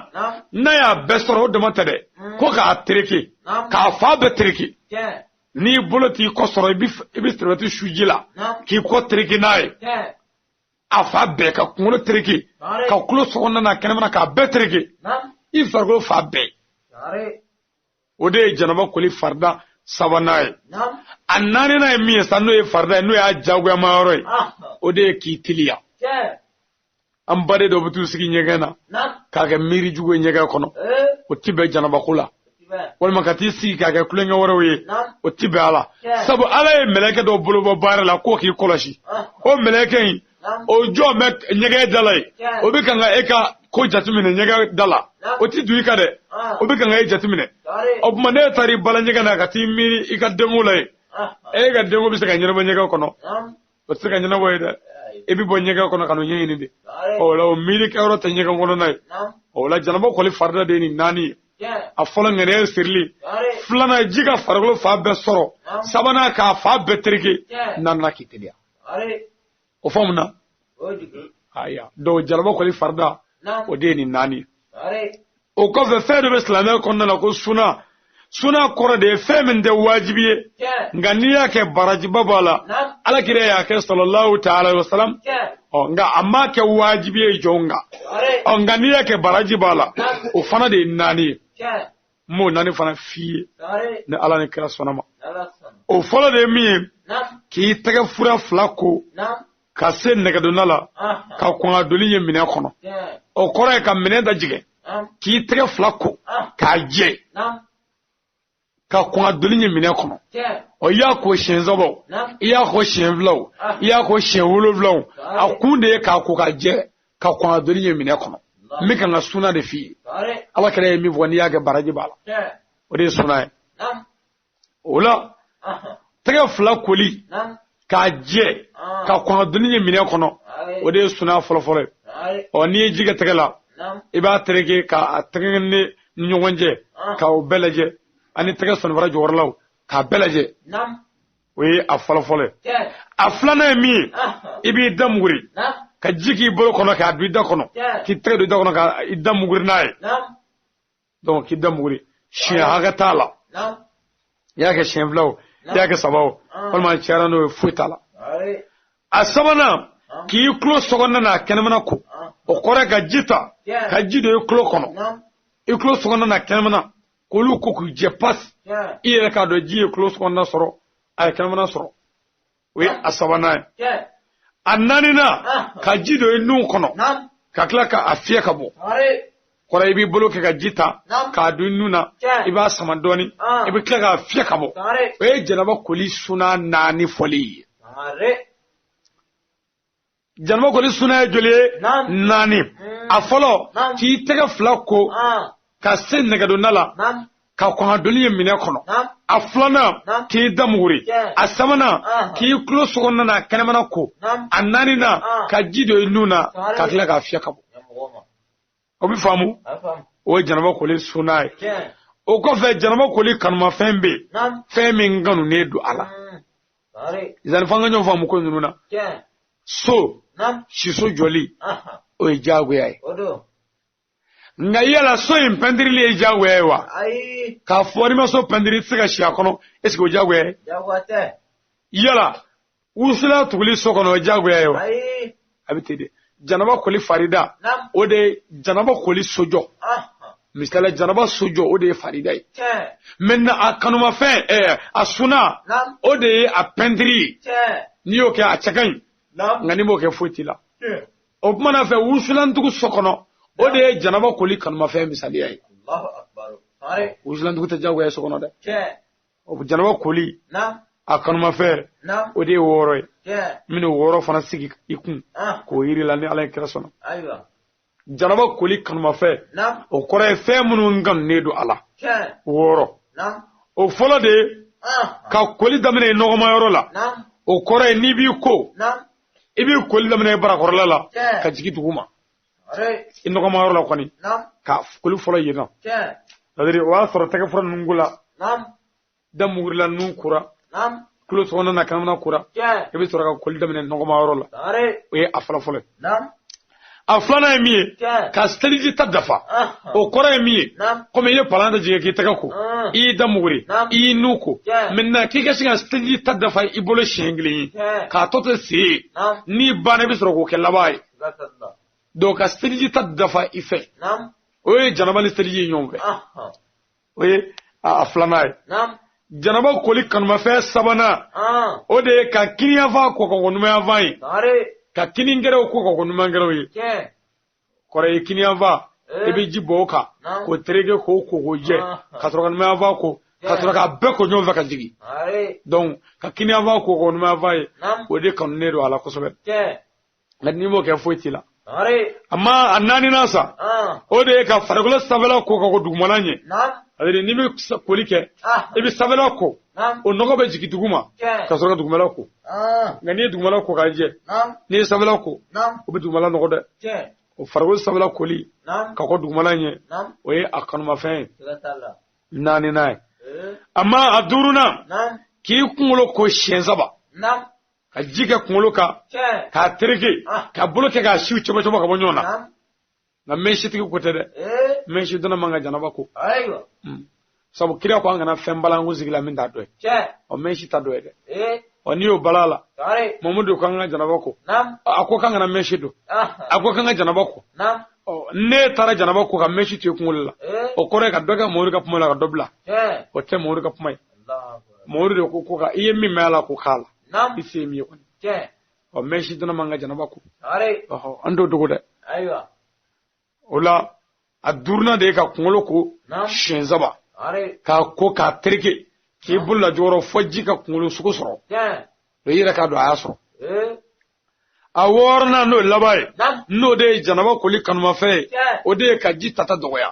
n'a y'a bɛɛ sɔrɔ o dama tɛ dɛ ko k'a tereke k'a fa bɛɛ tereke n'i bolo t'i kɔ sɔrɔ i bɛ sɛbɛti su ji la k'i kɔ tereke n'a ye a fa bɛɛ ka kunkolo tereke ka kulo sɔgɔnɔ n'a kɛnɛmana k'a bɛɛ tereke i farikolo fa bɛɛ o de ye janaba koli farida sabanan ye a naaninan ye min ye sa n'o ye farida ye n'o y'a diyagoyama yɔrɔ ye o de ye k'i teliya an baden dɔ bɛ t'u sigi ɲɛgɛn na k'a kɛ miiri jugu ye ɲɛgɛn kɔnɔ o ti bɛn janabako la walima ka t'i sigi k'a kɛ kulonkɛ wɛrɛw ye o ti bɛn a la sabu ala ye mɛlɛkɛ dɔ bolo bɔ baara la k'o k'i kɔlɔsi o mɛlɛkɛ in o jɔn bɛ ɲɛgɛn da la ye o bɛ kan ka e ka ko jateminɛ ɲɛgɛn da la o ti don i kan dɛ o bɛ kan ka e jateminɛ o tuma ne taara i bala ɲɛgɛn na ka t'i miiri i ka denko la ye e ka denko bɛ se ka ɲɛnabɔ ɲɛgɛn kɔnɔ o tɛ se ka ɲɛnabɔ ye dɛ e bɛ bɔ ɲɛgɛn kɔnɔ ka n'o ɲɛɲini de o la o miiri kɛyɔrɔ tɛ ɲɛgɛn kɔnɔna ye o la janaba kɔli farida de ye nin naani ye a fɔlɔ ŋɛnɛ sirili filanan ji ka farikolo fa bɛɛ sɔrɔ sabanan k'a fa bɛɛ tereke naaninan k'i teliya o fɔ mun na aya donc janaba kɔli farida o de ye nin naani ye o kɔfɛ fɛn dɔ bɛ silamɛya kɔnɔna la ko suna kɔrɔ de ye fɛn min tɛ wajibi ye nka n'i y'a kɛ barajiba b'a la alakira y'a kɛ sallallahu ta'ala wa sallam nka a ma kɛ wajibi ye jɔn kan nka n'i y'a kɛ baraji b'a la o fana de ye naani ye n m'o naani fana f'i ye ni ala ni kira sɔnna ma o fɔlɔ de ye min ye k'i tɛgɛ fura fila ko ka se nɛgɛdonna la ka kɔn ka doni ye minɛn kɔnɔ o kɔrɔ ye ka minɛn dajigɛ k'i tɛgɛ fila ko k'a jɛ ka kɔn ka doni ye minɛn kɔnɔ i y'a ko siɲɛ saba i y'a ko siɲɛ filaw i y'a ko siɲɛ wolonwulaw a kun de ye k'a ko ka jɛ ka kɔn ka doni ye minɛn kɔnɔ n bɛ ka n ka suna de f'i ye ala kɛra ye min fɔ n'i y'a kɛ baraji b'a la o de ye suna ye o la tɛgɛ fila koli k'a jɛ ka kɔn ka doni ye minɛn kɔnɔ o de ye suna fɔlɔfɔlɔ ye n'i ye ji kɛ tɛgɛ la i b'a tereke k'a tɛgɛ ni ɲɔgɔn cɛ k'o bɛɛ lajɛ ani tɛgɛ sɔnifara jɔyɔrɔlaw k'a bɛɛ lajɛ o ye a fɔlɔfɔlɔ ye a filanan ye min ye i b'i da muguri ka ji k'i bolo kɔnɔ k'a don i da kɔnɔ k'i tɛgɛ don i da kɔnɔ ka i da muguri n'a ye donc k'i da muguri siɲɛ hakɛ t'a la i y'a kɛ siɲɛ filaw i y'a kɛ sabaw walima cayara n'o ye foyi t'a la a sabanan k'i tulo sɔgɔnɔ n'a kɛnɛmana ko o kɔrɔ ka ji ta ka ji don i tulo kɔnɔ i tulo sɔgɔnɔ n'a kɛnɛmana k'olu ko k'u jɛ pasi i yɛrɛ k'a dɔn ji ye tulo sɔgɔnɔ sɔrɔ a ye kɛnɛmana sɔrɔ o ye a sabanan ye a naaninan ka ji don i nun kɔnɔ ka tila k'a fiyɛ ka bɔ kɔrɔ i b'i bolo kɛ ka ji ta k'a don i nun na i b'a sama dɔɔni i bɛ tila k'a fiyɛ ka bɔ o ye janaba koli suna naani fɔli ye janaba koli suna ye joli ye naani a fɔlɔ k'i tɛgɛ fila ko ka se nɛgɛdonna la ka kɔn ka doni ye minɛn kɔnɔ a filanan k'i da muguri a sabanan k'i tulo sɔgɔnɔ n'a kɛnɛmana ko a naaninan ka ji don i nun na ka tila k'a fiyɛ ka bɔ o bɛ faamu o ye janaba koli suna ye o kɔfɛ janaba koli kanumafɛn bɛ yen fɛn min kanunen don a la zanifan ka ɲɔgɔn faamu ko ninnu na so siso jɔli o ye diyagoya ye nka yala so in pɛntirili ye diyagoya ye wa k'a fɔ n'i ma so pɛntiri i tɛ se ka si a kɔnɔ est ce que o diyagoya ye yala wusula tuguli so kɔnɔ o ye diyagoya ye wa a bɛ ten de janaba koli farida o de ye janaba koli sojɔ misali janaba sojɔ o de ye farida ye maintenant a kanumafɛn a suna o de ye a pɛntiri ye n'i y'o kɛ a cɛ ka ɲi nka n'i m'o kɛ foyi t'i la o tuma na fɛ wusulantugu so kɔnɔ o de ye janaba koli kanumafɛn misaliya ye wusulantugu tɛ diyagoya so kɔnɔ dɛ janaba koli a kanumafɛn o de ye wɔɔrɔ ye minnu wɔɔrɔ fana sigi i kun k'o yiri la ni ala ye kira sɔnna janaba koli kanumafɛn o kɔrɔ ye fɛn minnu kanunen don a la wɔɔrɔ o fɔlɔ de ye ka koli daminɛ nɔgɔmayɔrɔ la o kore ni bi ko ibi ko lamne bara korla la ka jigi duguma ino ma la kwani ka kulu folo yina adiri wa soro tege foro nungula damugurla nun kura kulo sona na kamna kura ibi soro ka kulu damne no ma la we afla folo aflana emi ka steliji tadafa o kore emi comme ile palanda jige ki taka ko I damuguri I nuko minna ki ga singa steliji tadafa ibolo shengli ka toto si ni bana bi soro ko kelabai do ka steliji tadafa ife oye janaba ni steliji nyombe oye aflana janaba koli kanuma fe sabana o de ka kiniya fa ko ko numa vai ka kini ngere ko numa ngere yi kore kini ava ebe jiboka ko terege ko je ka tro kan ma ava ko ka tro ka be ko nyova ka jigi donc ka kini ava ko numa vai o de kan ne do ala ko sobe ngani mo ke foitila amma annani nasa o de ka fargula sabela ko dugmananye adere nimi kolike ebe sabela ko o nogo be jigi duguma ka tro ka dugmala ko ngani dugmala ko ka je ni sabela ko o be dugmala nogo de o fargol sabla koli ka ko dugmala nye o ye akanu ma fen nani nay amma aduruna ki kungulo ko shenzaba ka jige kungulo ka tereke ka boloke ka shiu choba choba ka bonyona na meshi tiki ko tede meshi dona manga janaba ko aywa sabu kira ko ngana fen balangu zigila min da do o meshi ta do de oni o balala mamudu ko ngana janaba ko ako kanga na meshi do ako kanga janaba ko ne tara janaba ko ka meshi te kungulla o kore ka doga moru ka pumala ka dobla o te moru ka pumai moru ko ka iye mi mala ko kala isi mi ko o meshi dona manga janaba ko ando dogo de aywa ola adurna de ka kungulo ko shenzaba ka ko ka terke ki bulla joro fojji ka kungulo suko soro do yira ka do aso aworna no labai no de janaba ko li kanuma fe o de ka jita ta doya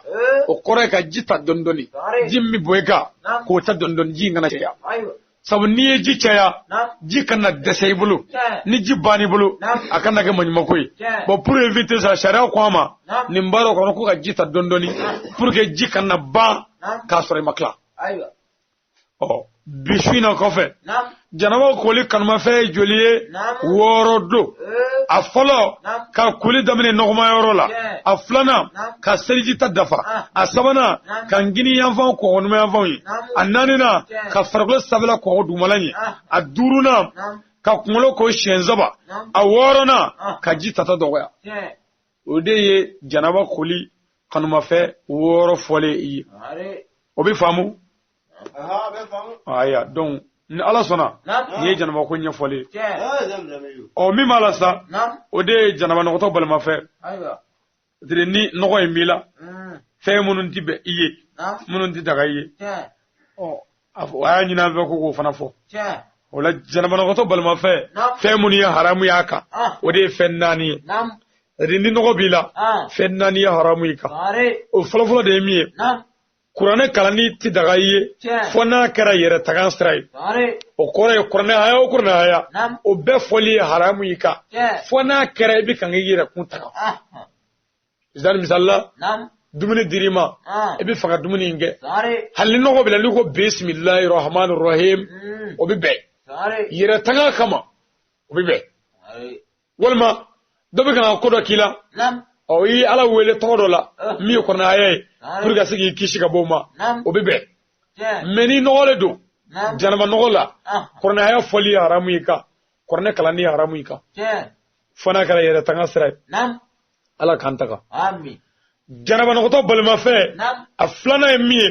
o kore ka jita dondoni jimmi boyga ko ta dondon ji ngana ya sabu ni ji caya ji kana desay bulu ni ji bani bulu akana ga manyuma koy bo pour éviter ça sharia ko ama ni mbaro ko ka jita dondoni pour que ji kana ba ka sore makla aywa bishina kofe janaba koli kanuma fe joliye worodo afolo ka kuli damine nogma yorola aflana ka seriji tadafa asabana kan gini yanfan ko onuma yanfan yi annanina ka fargula sabla ko dumalanye aduruna ka kungulo ko shenzaba aworona ka jita ta dogoya odeye janaba koli kanuma fe woro fole yi obi famu aya donc ni ala sona ye janaba ko nya fole o mi mala sa o de janaba no to balma fe aywa dire ni no ko emila fe munun tibe iye munun ti daga iye afu aya ni na ko fana fo o la janaba no to balma fe mun ya haramu yaka o de fe nani rindi no ko bila fe nani ya haramu yaka o folo de mi Kurane kalani ti daga iye fona kara yere tagan stray o kore kurane haya o be foli haramu yika fona kara bi kan yere kun taga izan misalla dumuni dirima ebi faga dumuni nge halin no bila liko bismillahir rahmanir rahim o bi be yere taga kama o bi be walma dobe kan ko do kila o yi ala wele todola mi ko na aye pour ga sigi kishi ga boma o bebe meni nogole do janaba nogola korna haya foli haramu yika korna kalani haramu yika fona kala yere tanga sira ala kantaka amin janaba nogoto balma fe aflana emiye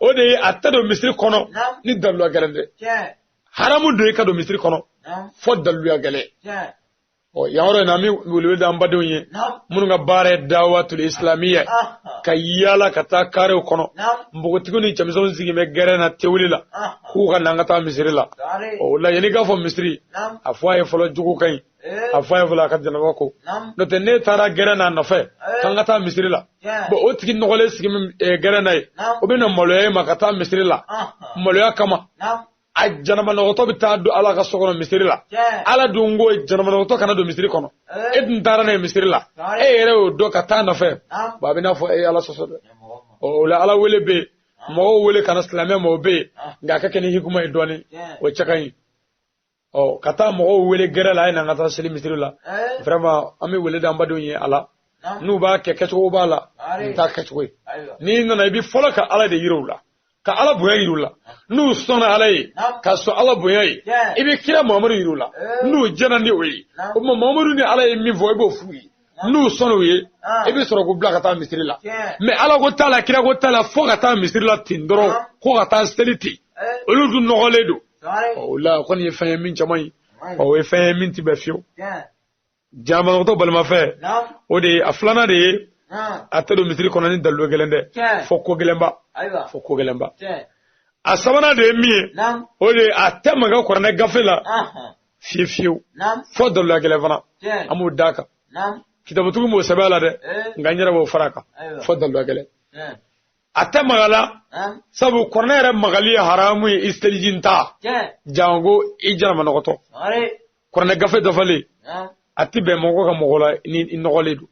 o de atado misri kono ni dalu galande haramu do ka do misri kono fo dalu gale o yawro na mi wulwe da ambado yin mun ga bare dawatul islamiyya kayala kata kare kono mbugotigo ni chamizon zigi me gere na tewlila ku ga nanga ta misrila o la yani ga fo misri afwa e folo jugu kai afwa e folo ka janaba ko no te ne tara gere na nafe kanga ta misrila bo o tigi no gole sigi gere na o be no moloye makata misrila moloya kama a janaba nɔgɔtɔ bɛ taa don ala ka so kɔnɔ misiri la ala dun ko janaba nɔgɔtɔ kana don misiri kɔnɔ e dun taara n'a ye misiri la e yɛrɛ y'o dɔn ka taa nɔfɛ ba a bɛ n'a fɔ e ye ala sɔsɔ dɛ o la ala wele bɛ yen mɔgɔw wele kana silamɛ mɔgɔw bɛ yen nka a ka kɛ ni hikima ye dɔɔni o cɛ ka ɲi ka taa mɔgɔw wele gɛrɛ la a ye na an ka taa seli misiri la vraiment an bɛ wele d'an badenw ye ala n'u b'a kɛ kɛcogo b'a la n t'a kɛcogo ye n'i nana i bɛ fɔlɔ ka ala de yir'u la ka ala bonya yir'u la n'u sɔnna ala ye ka sɔn ala bonya ye i bɛ kira mamadu yir'u la n'u jɛna ni o ye o tuma mamadu ni ala ye min fɔ i b'o f'u ye n'u sɔnna o ye i bɛ sɔrɔ k'u bila ka taa misiri la mais ala ko t'a la kira ko t'a la fo ka taa misiri la ten dɔrɔn ko ka taa seli ten olu dun nɔgɔlen don o la o kɔni ye fɛn ye min caman ye o ye fɛn ye min tɛ bɛn fiyewu jaabanɔgɔtɔ balimafɛ o de ye a filanan de ye a tɛ don misiri kɔnɔ ni dalilu gɛlɛn dɛ fo ko gɛlɛnba fo ko gɛlɛnba a sabanan de ye min ye o de ye a tɛ maga kuranɛ gafe la fiyewu fiyewu fo dalilu gɛlɛn fana an b'o d'a kan kitabutigi m'o sɛbɛn a la dɛ nka n yɛrɛ b'o fara a kan fo dalilu gɛlɛn a tɛ maga la sabu kuranɛ yɛrɛ magali ye haramu ye i seliji ta jango i janamanɔgɔtɔ kuranɛ gafe dafalen a tɛ bɛn mɔgɔ ka mɔgɔ la ni i nɔgɔlen don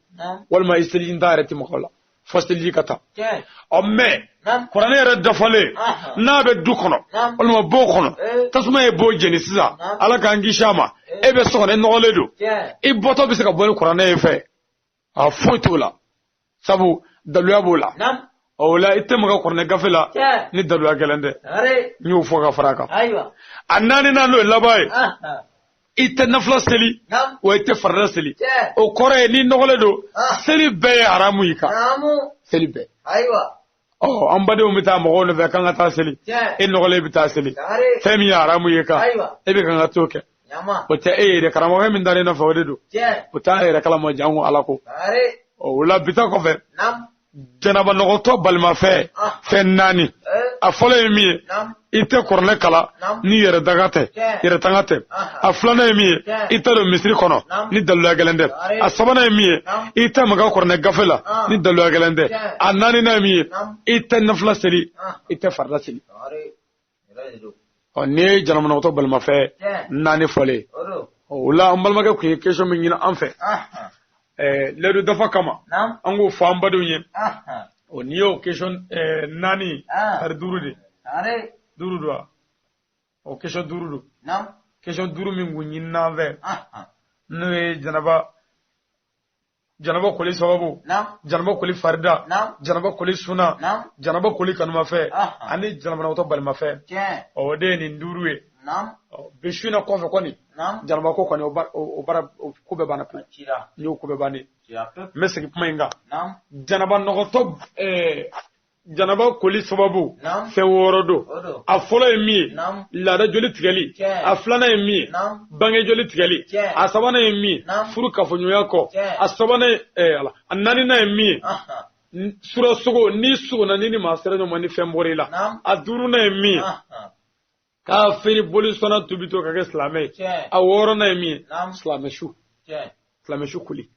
walima i seliji ta yɛrɛ tɛ mɔgɔ la fo seliji ka taa mais kuranɛ yɛrɛ dafalen n'a bɛ du kɔnɔ walima bo kɔnɔ tasuma ye bo jeni sisan ala k'an kisi a ma e bɛ so kɔnɔ i nɔgɔlen don i bɔtɔ bɛ se ka bɔ ni kuranɛ ye fɛ a foyi t'o la sabu daluya b'o la o la i tɛ maga kuranɛ gafe la ni daluya gɛlɛn tɛ n y'o fɔ ka fara a kan a naaninan n'o ye laban ye i tɛ nafila seli wa i tɛ farida seli o kɔrɔ ye ni nɔgɔlen don seli bɛɛ ye haramu y'i kan seli bɛɛ an badenw bɛ taa mɔgɔw nɔfɛ k'an ka taa seli e nɔgɔlen bɛ taa seli fɛn min ye haramu y'i kan e bɛ kan ka t'o kɛ o tɛ e ye dɛ karamɔgɔ min taara e nɔfɛ o de don o t'a yɛrɛ kalama jango ala ko o la bi ta kɔfɛ janabanɔgɔtɔ balimafɛ fɛn naani a fɔlɔ ye min ye i tɛ kuranɛ kala ni yɛrɛtanga tɛ a filanan ye min ye i tɛ don misiri kɔnɔ ni daluya gɛlɛn tɛ a sabanan ye min ye i tɛ maga kuranɛ gafe la ni daluya gɛlɛn tɛ a naaninan ye min ye i tɛ nafila seli i tɛ farida seli n'i ye janabanɔgɔtɔ balimafɛ naani fɔlen o la an balimakɛ tun ye question min ɲini an fɛ ledu dafa kama an k'o fɔ an badenw ye o n'i y'o question naani ari duuru de duuru don wa o question duuru don question duuru min kun ɲinina an fɛ n'o ye janaba koli sababu janaba koli farida janaba koli suna janaba koli kanumafɛ ani janabanɔgɔtɔ balimafɛ o de ye nin duuru ye bi su in na kɔfɛ kɔni janaba ko kɔni o baara ko bɛɛ banna pewu n y'o ko bɛɛ bannen n bɛ segin kuma in kan janabanɔgɔtɔ janaba koli sababu fɛn wɔɔrɔ don a fɔlɔ ye min ye laada joli tigɛli a filanan ye min ye bange joli tigɛli a sabanan ye min ye furu kafoɲɔgɔnya kɔ a sabanan ye a naaninan ye min ye surasogo n'i sogonna ni maa sera ɲɔgɔn ma ni fɛn bɔra i la a duurunan ye min ye k'a feere boli sɔnna tubi to ka kɛ silamɛ ye a wɔɔrɔnan ye min ye silamɛ su koli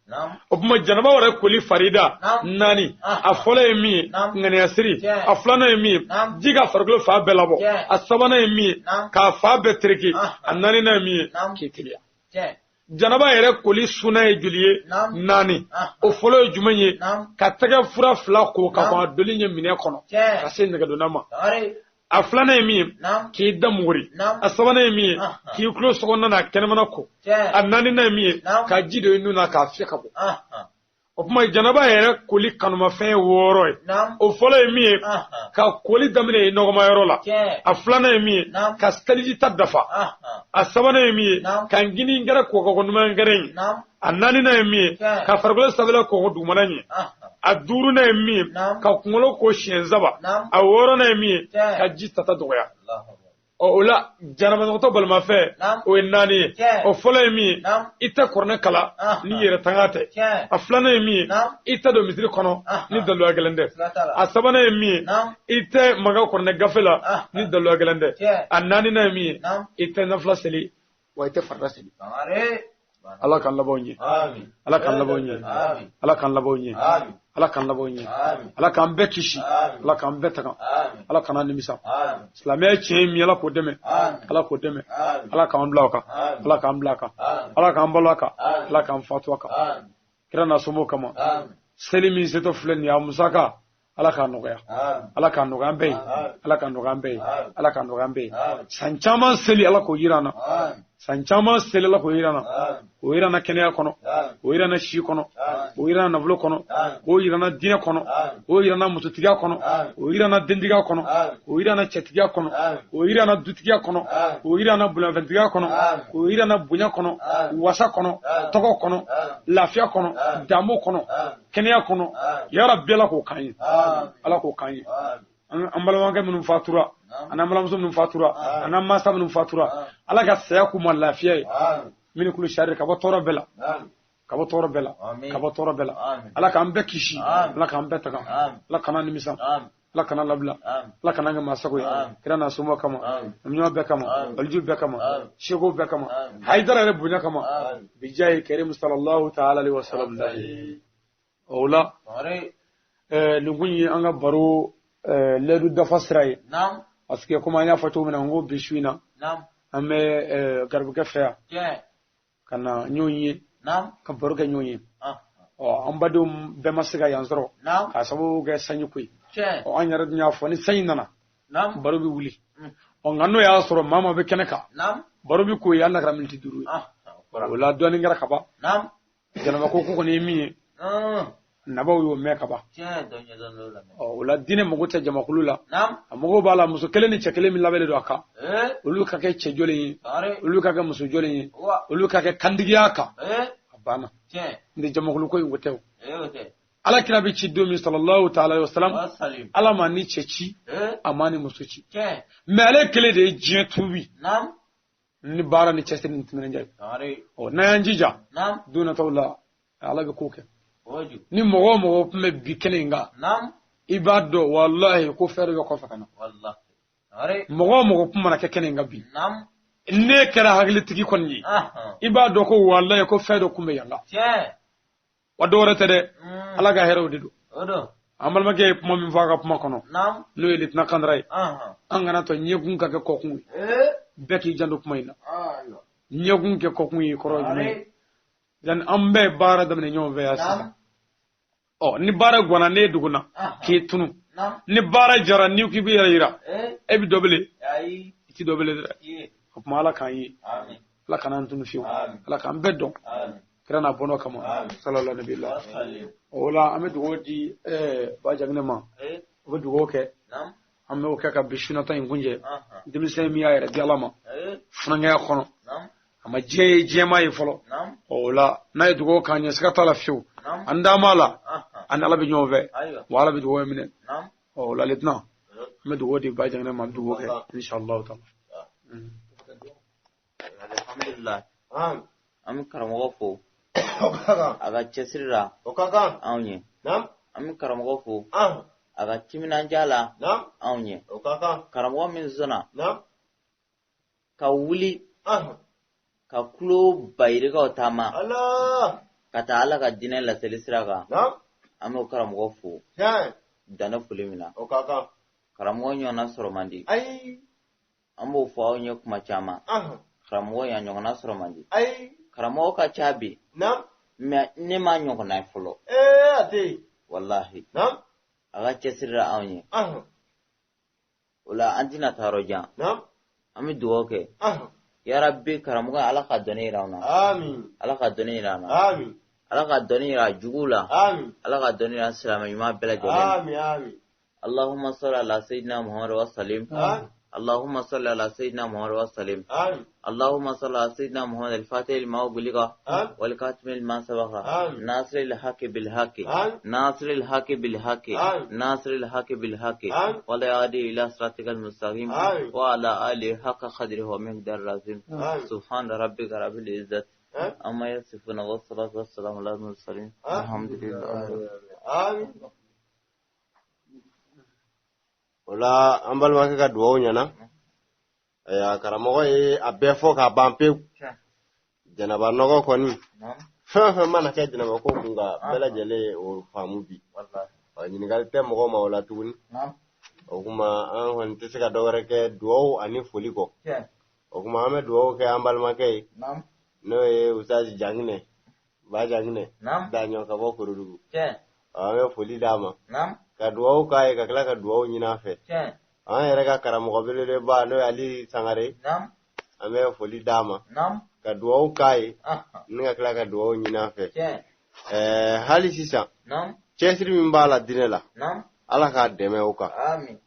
o tuma janaba wɛrɛ koli farida naani a fɔlɔ ye min ye ŋaniya siri a filanan ye min ye ji ka farikolo fan bɛɛ labɔ a sabanan ye min ye k'a fan bɛɛ tereke a naaninan ye min ye k'i teliya janaba yɛrɛ koli suna ye joli ye naani o fɔlɔ ye jumɛn ye ka tɛgɛ fura fila ko ka kɔn a doli ɲɛ minɛ kɔnɔ ka se nɛgɛdonna ma a filanan ye min ye k'i da muguri a sabanan ye min ye k'i tulo sɔgɔnɔ n'a kɛnɛmana ko a naaninan ye min ye ka ji don i nun na k'a fiyɛ ka bɔ o tuma janaba yɛrɛ koli kanumafɛn ye wɔɔrɔ ye o fɔlɔ ye min ye ka koli daminɛ i nɔgɔmayɔrɔ la a filanan ye min ye ka seliji ta dafa a sabanan ye min ye ka ngini gɛrɛ kɔgɔ ɲuman gɛrɛ ye a naaninan ye min ye ka farikolo sanfɛla kɔgɔ dugumana ye a duurunan ye min ye ka kunkolo ko siɲɛ saba a wɔɔrɔnan ye min ye ka ji tata dɔgɔya o la janabanɔgɔtɔ balimafɛ o ye naani ye o fɔlɔ ye min ye i tɛ kuranɛ kala ni yɛrɛtanga tɛ a filanan ye min ye i tɛ don misiri kɔnɔ ni daluya gɛlɛn tɛ a sabanan ye min ye i tɛ maga kuranɛ gafe la ni daluya gɛlɛn tɛ a naaninan ye min ye i tɛ nafila seli wa i tɛ farida seli ala k'an labanw ɲɛ ala k'an labanw ɲɛ ala k'an labanw ɲɛ ala kan labo ɲɛ ala k'an bɛɛ kisi ala k'an bɛɛ taga ala kana nimisa silamɛ tiɲɛ min ala k'o dɛmɛ ala k'o dɛmɛ ala k'an bila o kan ala k'an bila a kan ala k'an balo a kan ala k'an fatu a kan kira na somo kama seli min setɔ filɛ nin ye a musaka ala k'a nɔgɔya ala k'a nɔgɔya an bɛɛ ye ala k'a nɔgɔya an bɛɛ ye ala k'a nɔgɔya an bɛɛ ye san caman seli ala k'o yira an na san caman seli ala k'o yira an na o yira an na kɛnɛya kɔnɔ o yira an na si kɔnɔ o yira an na nafolo kɔnɔ o yira an na diinɛ kɔnɔ o yira an na musotigiya kɔnɔ o yira an na dentigiya kɔnɔ o yira an na cɛtigiya kɔnɔ o yira an na dutigiya kɔnɔ o yira an na bolimafɛntigiya kɔnɔ o yira an na bonya kɔnɔ wasa kɔnɔ tɔgɔ kɔnɔ lafiya kɔnɔ damu kɔnɔ kɛnɛya kɔnɔ ya rabbi ala k'o k'an ye ala k'o k'an ye an balimakɛ minnu fatura an balimamuso minnu fatura an masa minnu fatura ala ka saya k'u ma lafiya ye min kulu sari ka bɔ tɔɔrɔ bɛɛ la ka bɔ tɔɔrɔ bɛɛ la ka bɔ tɔɔrɔ bɛɛ la ala k'an bɛɛ kisi ala k'an bɛɛ taga ala kana nimisa ala kana labila ala kana kɛ maasago ye kira na soma kama ɲuman bɛɛ kama waliju bɛɛ kama seko bɛɛ kama haidara yɛrɛ bonya kama bijahi karim sallallahu ta'ala alaihi wasallam o la nin kun ye an ka baro ledu dafa sira ye parce que comme an y'a fɔ cogo min na n ko bi su in na an bɛ garibukɛ fɛ yan ka na ɲɔgɔn ye ka baro kɛ ɲɔgɔn ye an badenw bɛɛ ma se ka yan sɔrɔ k'a sababu kɛ sanji ko ye an yɛrɛ dun y'a fɔ ni sanji nana baro bɛ wuli nka n'o y'a sɔrɔ maa bɛ kɛnɛ kan baro bɛ ko ye hali n'a kɛra miniti 5 ye o la dɔɔnin kɛra ka ban jɛnɛba ko kɔni ye min ye nabaw y'o mɛn ka ban o la diinɛ mago tɛ jamakulu la a mago b'a la muso kelen ni cɛ kelen min labɛnnen don a kan olu ka kɛ cɛ jɔlen ye olu ka kɛ muso jɔlen ye olu ka kɛ kandigiya kan a banna ni jamakulu ko in o tɛ o ala kira bɛ ci don min sallallahu ta'ala alaihi wasallam ala ma ni cɛ ci a ma ni muso ci mais ale kelen de ye diɲɛ tuubi ni baara ni cɛsiri ni timinandiya ye n'an y'an jija don nataw la ala bɛ ko kɛ ni mɔgɔ o mɔgɔ tun bɛ bi kɛnɛ in kan i b'a dɔn walahi ko fɛɛrɛ bɛ kɔfɛ ka na mɔgɔ o mɔgɔ tun mana kɛ kɛnɛ in kan bi ne kɛra hakilitigi kɔni ye i b'a dɔn ko walahi ko fɛn dɔ tun bɛ yan wa dɔw wɛrɛ tɛ dɛ ala ka hɛrɛw de don an balimakɛ ye kuma min fɔ a ka kuma kɔnɔ n'o ye lieutenant Kandara ye an kana to ɲɛkun ka kɛ kɔkun ye bɛɛ k'i janto kuma in na ɲɛkun kɛ kɔkun ye kɔrɔ jumɛn ye yani an bɛɛ baara daminɛ ɲɔgɔn fɛ yan sisan ni baara gwana ne duguna k'i tunu ni baara jara ni k'i bɛ yɛrɛ yira e bɛ dɔ bele i ti dɔ bele dɛ o kuma ala k'an ye ala kana an tunu fiyewu ala k'an bɛɛ dɔn kira n'a bɔnɔ kama sallallahu alaihi wa sallam o la an bɛ dugawu di ba jaginɛ ma o bɛ dugawu kɛ an bɛ o kɛ ka bi sunata in kunjɛ denmisɛn min y'a yɛrɛ di ala ma funankɛya kɔnɔ a ma diɲɛ ye diɲɛma ye fɔlɔ o la n'a ye dugawu k'an ɲɛ siga t'a la fiyewu an dama la an ala bɛ ɲɔgɔn fɛ wa ala bɛ dugawu minɛ o la lieutenant an bɛ dugawu di ba jaginɛ ma an bɛ dugawu kɛ inshallah taala alhamdulillah an bɛ karamɔgɔ fo a ka cɛsiri la anw ye an bɛ karamɔgɔ fo a ka timinandiya la anw ye karamɔgɔ min sɔnna ka wuli ka kulo bayirikaw taama ka taa ala ka diinɛ laseli sira kan an bɛ karamɔgɔ fo danne foli min na karamɔgɔ ɲɔgɔnna sɔrɔ man di an b'o fɔ aw ye kuma caman karamɔgɔ yan ɲɔgɔnna sɔrɔ man di karamɔgɔ ka ca bi mais ne ma ɲɔgɔnna ye fɔlɔ wallahi a ka cɛsiri la anw ye o la an tɛna taa yɔrɔ jan an bɛ dugawu kɛ ya rabbi karamɔgɔ ala ka dɔnni yira an na ala ka dɔnni yira an na ala ka dɔnni yira juguw la ala ka dɔnni yira silamɛ ɲuman bɛɛ lajɛlen allahumma salli ala sayyidina muhammad wa sallim اللهم صل على سيدنا محمد وسلم اللهم صل على سيدنا محمد الفاتح لما أغلق والكاتم لما سبق ناصر الحق بالحق ناصر الحق بالحق ناصر الحق بالحق ولا يهدي إلى صراطك المستقيم وعلى آله حق قدره ومقدار العظيم سبحان ربك رب العزة أما يصفون والصلاة والسلام على المرسلين الحمد لله آمين. Ola an balimakɛ ka dugawu ɲɛna karamɔgɔ ye a bɛɛ fɔ k'a ban pewu jɛnɛba nɔgɔ kɔni fa mana kɛ jɛnɛba ko kun ka bɛɛ lajɛlen o faamu bi ɲininkali tɛ mɔgɔ ma o la tuguni o kuma an kɔni tɛ se ka dɔ wɛrɛ kɛ duwawu ani foli kɔ o kuma an bɛ duwawu kɛ an balimakɛ ye n'o ye Usazi Janginɛ ba Janginɛ daɲɔ ka bɔ Korodugu an bɛ foli d'a ma ka duwawu k'a ye ka tila ka duwawu ɲini a fɛ an yɛrɛ ka karamɔgɔ belebeleba n'o ye Ali Sangare an bɛ foli d'a ma ka duwawu k'a ye ni ka tila ka duwawu ɲini a fɛ hali sisan cɛsiri min b'a la diinɛ la Ala k'a dɛmɛ o kan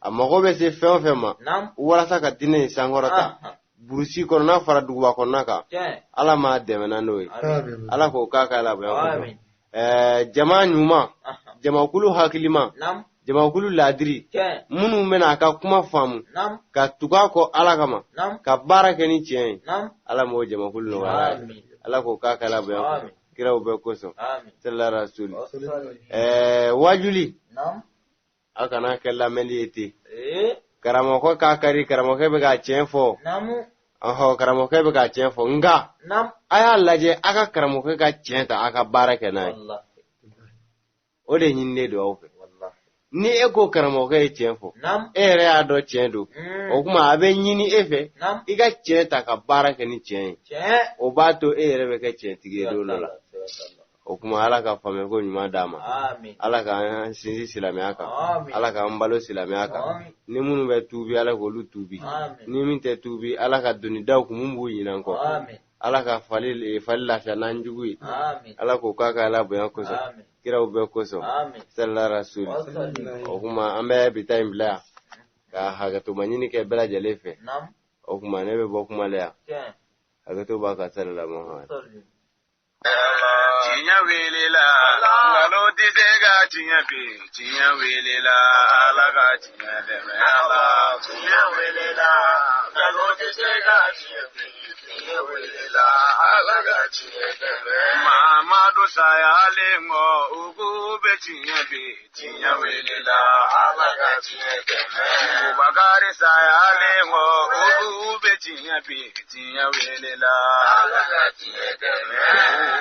a mago bɛ se fɛn o fɛn ma walasa ka diinɛ in sankɔrɔta burusi kɔnɔ n'a fara duguba kɔnɔna kan Ala m'a dɛmɛ n'o ye Ala k'o k'a ka laban jama ɲuman jamakulu hakilima jamakulu ladiri minnu bɛna a ka kuma faamu ka tugu a kɔ Ala kama ka baara kɛ ni tiɲɛ ye Ala m'o jamakulu nɔgɔya Ala k'o k'a ka laban kiraw bɛɛ kosɔn sallallahu alaihi wasallam wajuli a kana kɛ lamɛnni ye ten karamɔgɔ k'a kari karamɔgɔ bɛ ka tiɲɛ fɔ karamɔgɔ bɛ ka tiɲɛ fɔ nka a y'a lajɛ a ka karamɔgɔ ka tiɲɛ ta a ka baara kɛ n'a ye o de ɲininen don aw fɛ ni e ko karamɔgɔ ye tiɲɛ fɔ e yɛrɛ y'a dɔn tiɲɛ don o kuma a bɛ ɲini e fɛ i ka tiɲɛ ta ka baara kɛ ni tiɲɛ ye o b'a to e yɛrɛ bɛ kɛ tiɲɛtigi ye don dɔ la o kuma Ala ka faamuyako ɲuman d'a ma Ala k'an sinsin silamɛya kan Ala k'an balo silamɛya kan ni minnu bɛ tuubi Ala k'olu tuubi ni min tɛ tuubi Ala ka doni daw kun mun b'u ɲinan kɔ Ala ka fali lafiya n'an jugu ye Ala k'o k'a ka Ala bonya kosɔn kiraw bɛɛ kosɔn sallallahu alaihi wasallam o kuma an bɛ bi ta in bila yan ka hakɛtoma ɲini kɛ bɛɛ lajɛlen fɛ o kuma ne bɛ bɔ kuma la yan hakɛto b'a ka sallallahu alaihi wasallam Tiɲɛ welela ngalo tɛ se ka tiɲɛ bi tiɲɛ welela Ala ka tiɲɛ dɛmɛ Ala tiɲɛ welela ngalo tɛ se ka tiɲɛ bi tiɲɛ welela Ala ka tiɲɛ dɛmɛ Mamadu sayalen kɔ u k'u bɛ tiɲɛ bi tiɲɛ welela Ala ka tiɲɛ dɛmɛ Bubakari sayalen kɔ u k'u bɛ tiɲɛ bi tiɲɛ welela Ala ka tiɲɛ dɛmɛ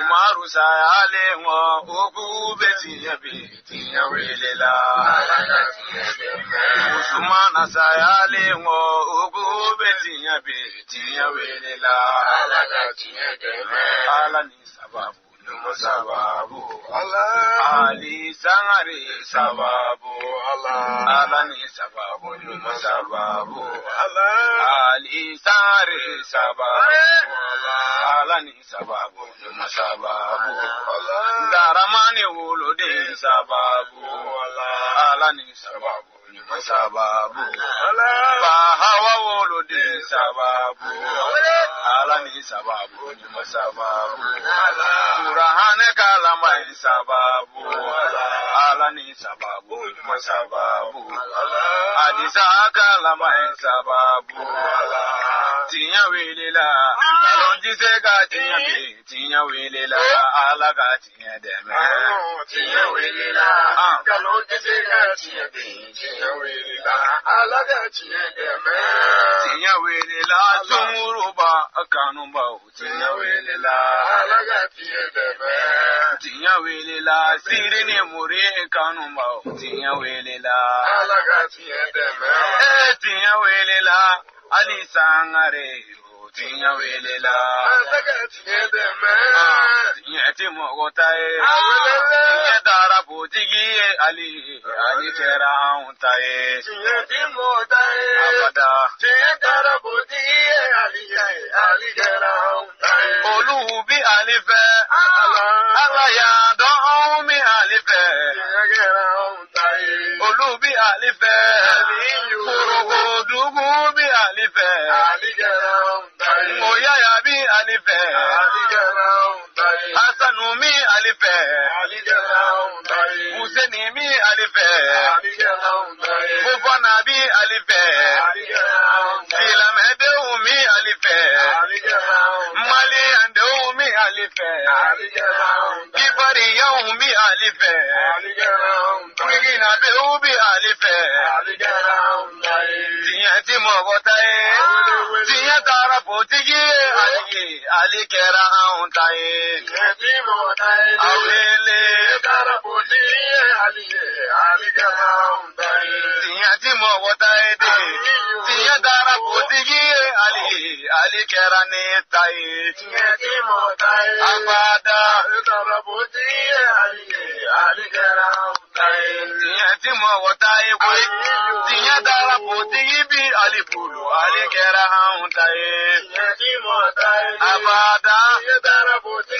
Umaru sayalen kɔ u k'u bɛ tiɲɛ bi tiɲɛ welela Ala ka tiɲɛ dɛmɛ Usumana sayalen kɔ u k'u bɛ tiɲɛ bi tiɲɛ welela Ala ka tiɲɛ dɛmɛ Ala ni sababu ɲuman sababu Ali Sangare sababu Ala ni sababu ɲuman sababu Ali Sangare sababu Ala ni sababu ɲuman sababu Daramani woloden sababu Ala ni sababu ɲuman sababu Bahawa woloden sababu Ala ni sababu ɲuman sababu Kurahane kalamai sababu Ala ni sababu ɲuman sababu Hadisa kalamai sababu Tiɲɛ welela nkalon tɛ se ka tiɲɛ bi tiɲɛ welela Ala ka tiɲɛ dɛmɛ tiɲɛ welela nkalon tɛ se ka tiɲɛ bi tiɲɛ welela Ala ka tiɲɛ dɛmɛ tiɲɛ welela sunguruba kanubaw tiɲɛ welela Ala ka tiɲɛ dɛmɛ tiɲɛ welela siri ni muri kanubaw tiɲɛ welela Ala ka tiɲɛ dɛmɛ tiɲɛ welela Ali Sangare tiɲɛ welela Ala ka tiɲɛ dɛmɛ tiɲɛ tɛ mɔgɔ ta ye tiɲɛ taara butigi ye Ali kɛra anw ta ye tiɲɛ tɛ mɔgɔ ta ye abada tiɲɛ taara butigi ye Ali kɛra anw ta ye olu bi Ali fɛ Ala y'a dɔn anw mi Ali fɛ tiɲɛ kɛra anw ta ye olu bi Ali fɛ Korogodugu bi Ali fɛ Ali kɛra anw ta ye Moyaya bi Ali fɛ Ali kɛra anw ta ye Hasanu mi Ali fɛ Ali kɛra anw ta ye Museni mi Ali fɛ Ali kɛra anw ta ye Fofana bi Ali fɛ Ali kɛra anw ta ye Silamɛdenw mi Ali fɛ Ali kɛra anw ta ye Maliyendenw mi Ali fɛ Ali kɛra anw ta ye Ivoiriens mi Ali fɛ Ali kɛra anw ta ye Burkinabew bi Ali fɛ Ali kɛra anw ta ye tiɲɛ tɛ mɔgɔ ta ye tiɲɛ taara butigi ye Ali kɛra anw untai Yetimo tai Awele Karapoti Ali Ali Kara untai Yetimo watai de Tiyadara Poti Ali Ali Kara ne tai Yetimo tai Abada Karapoti Ali Ali Kara untai Yetimo watai koi Tiyadara Poti Ali Pulu Ali Kara untai Yetimo tai Abada Yedara Poti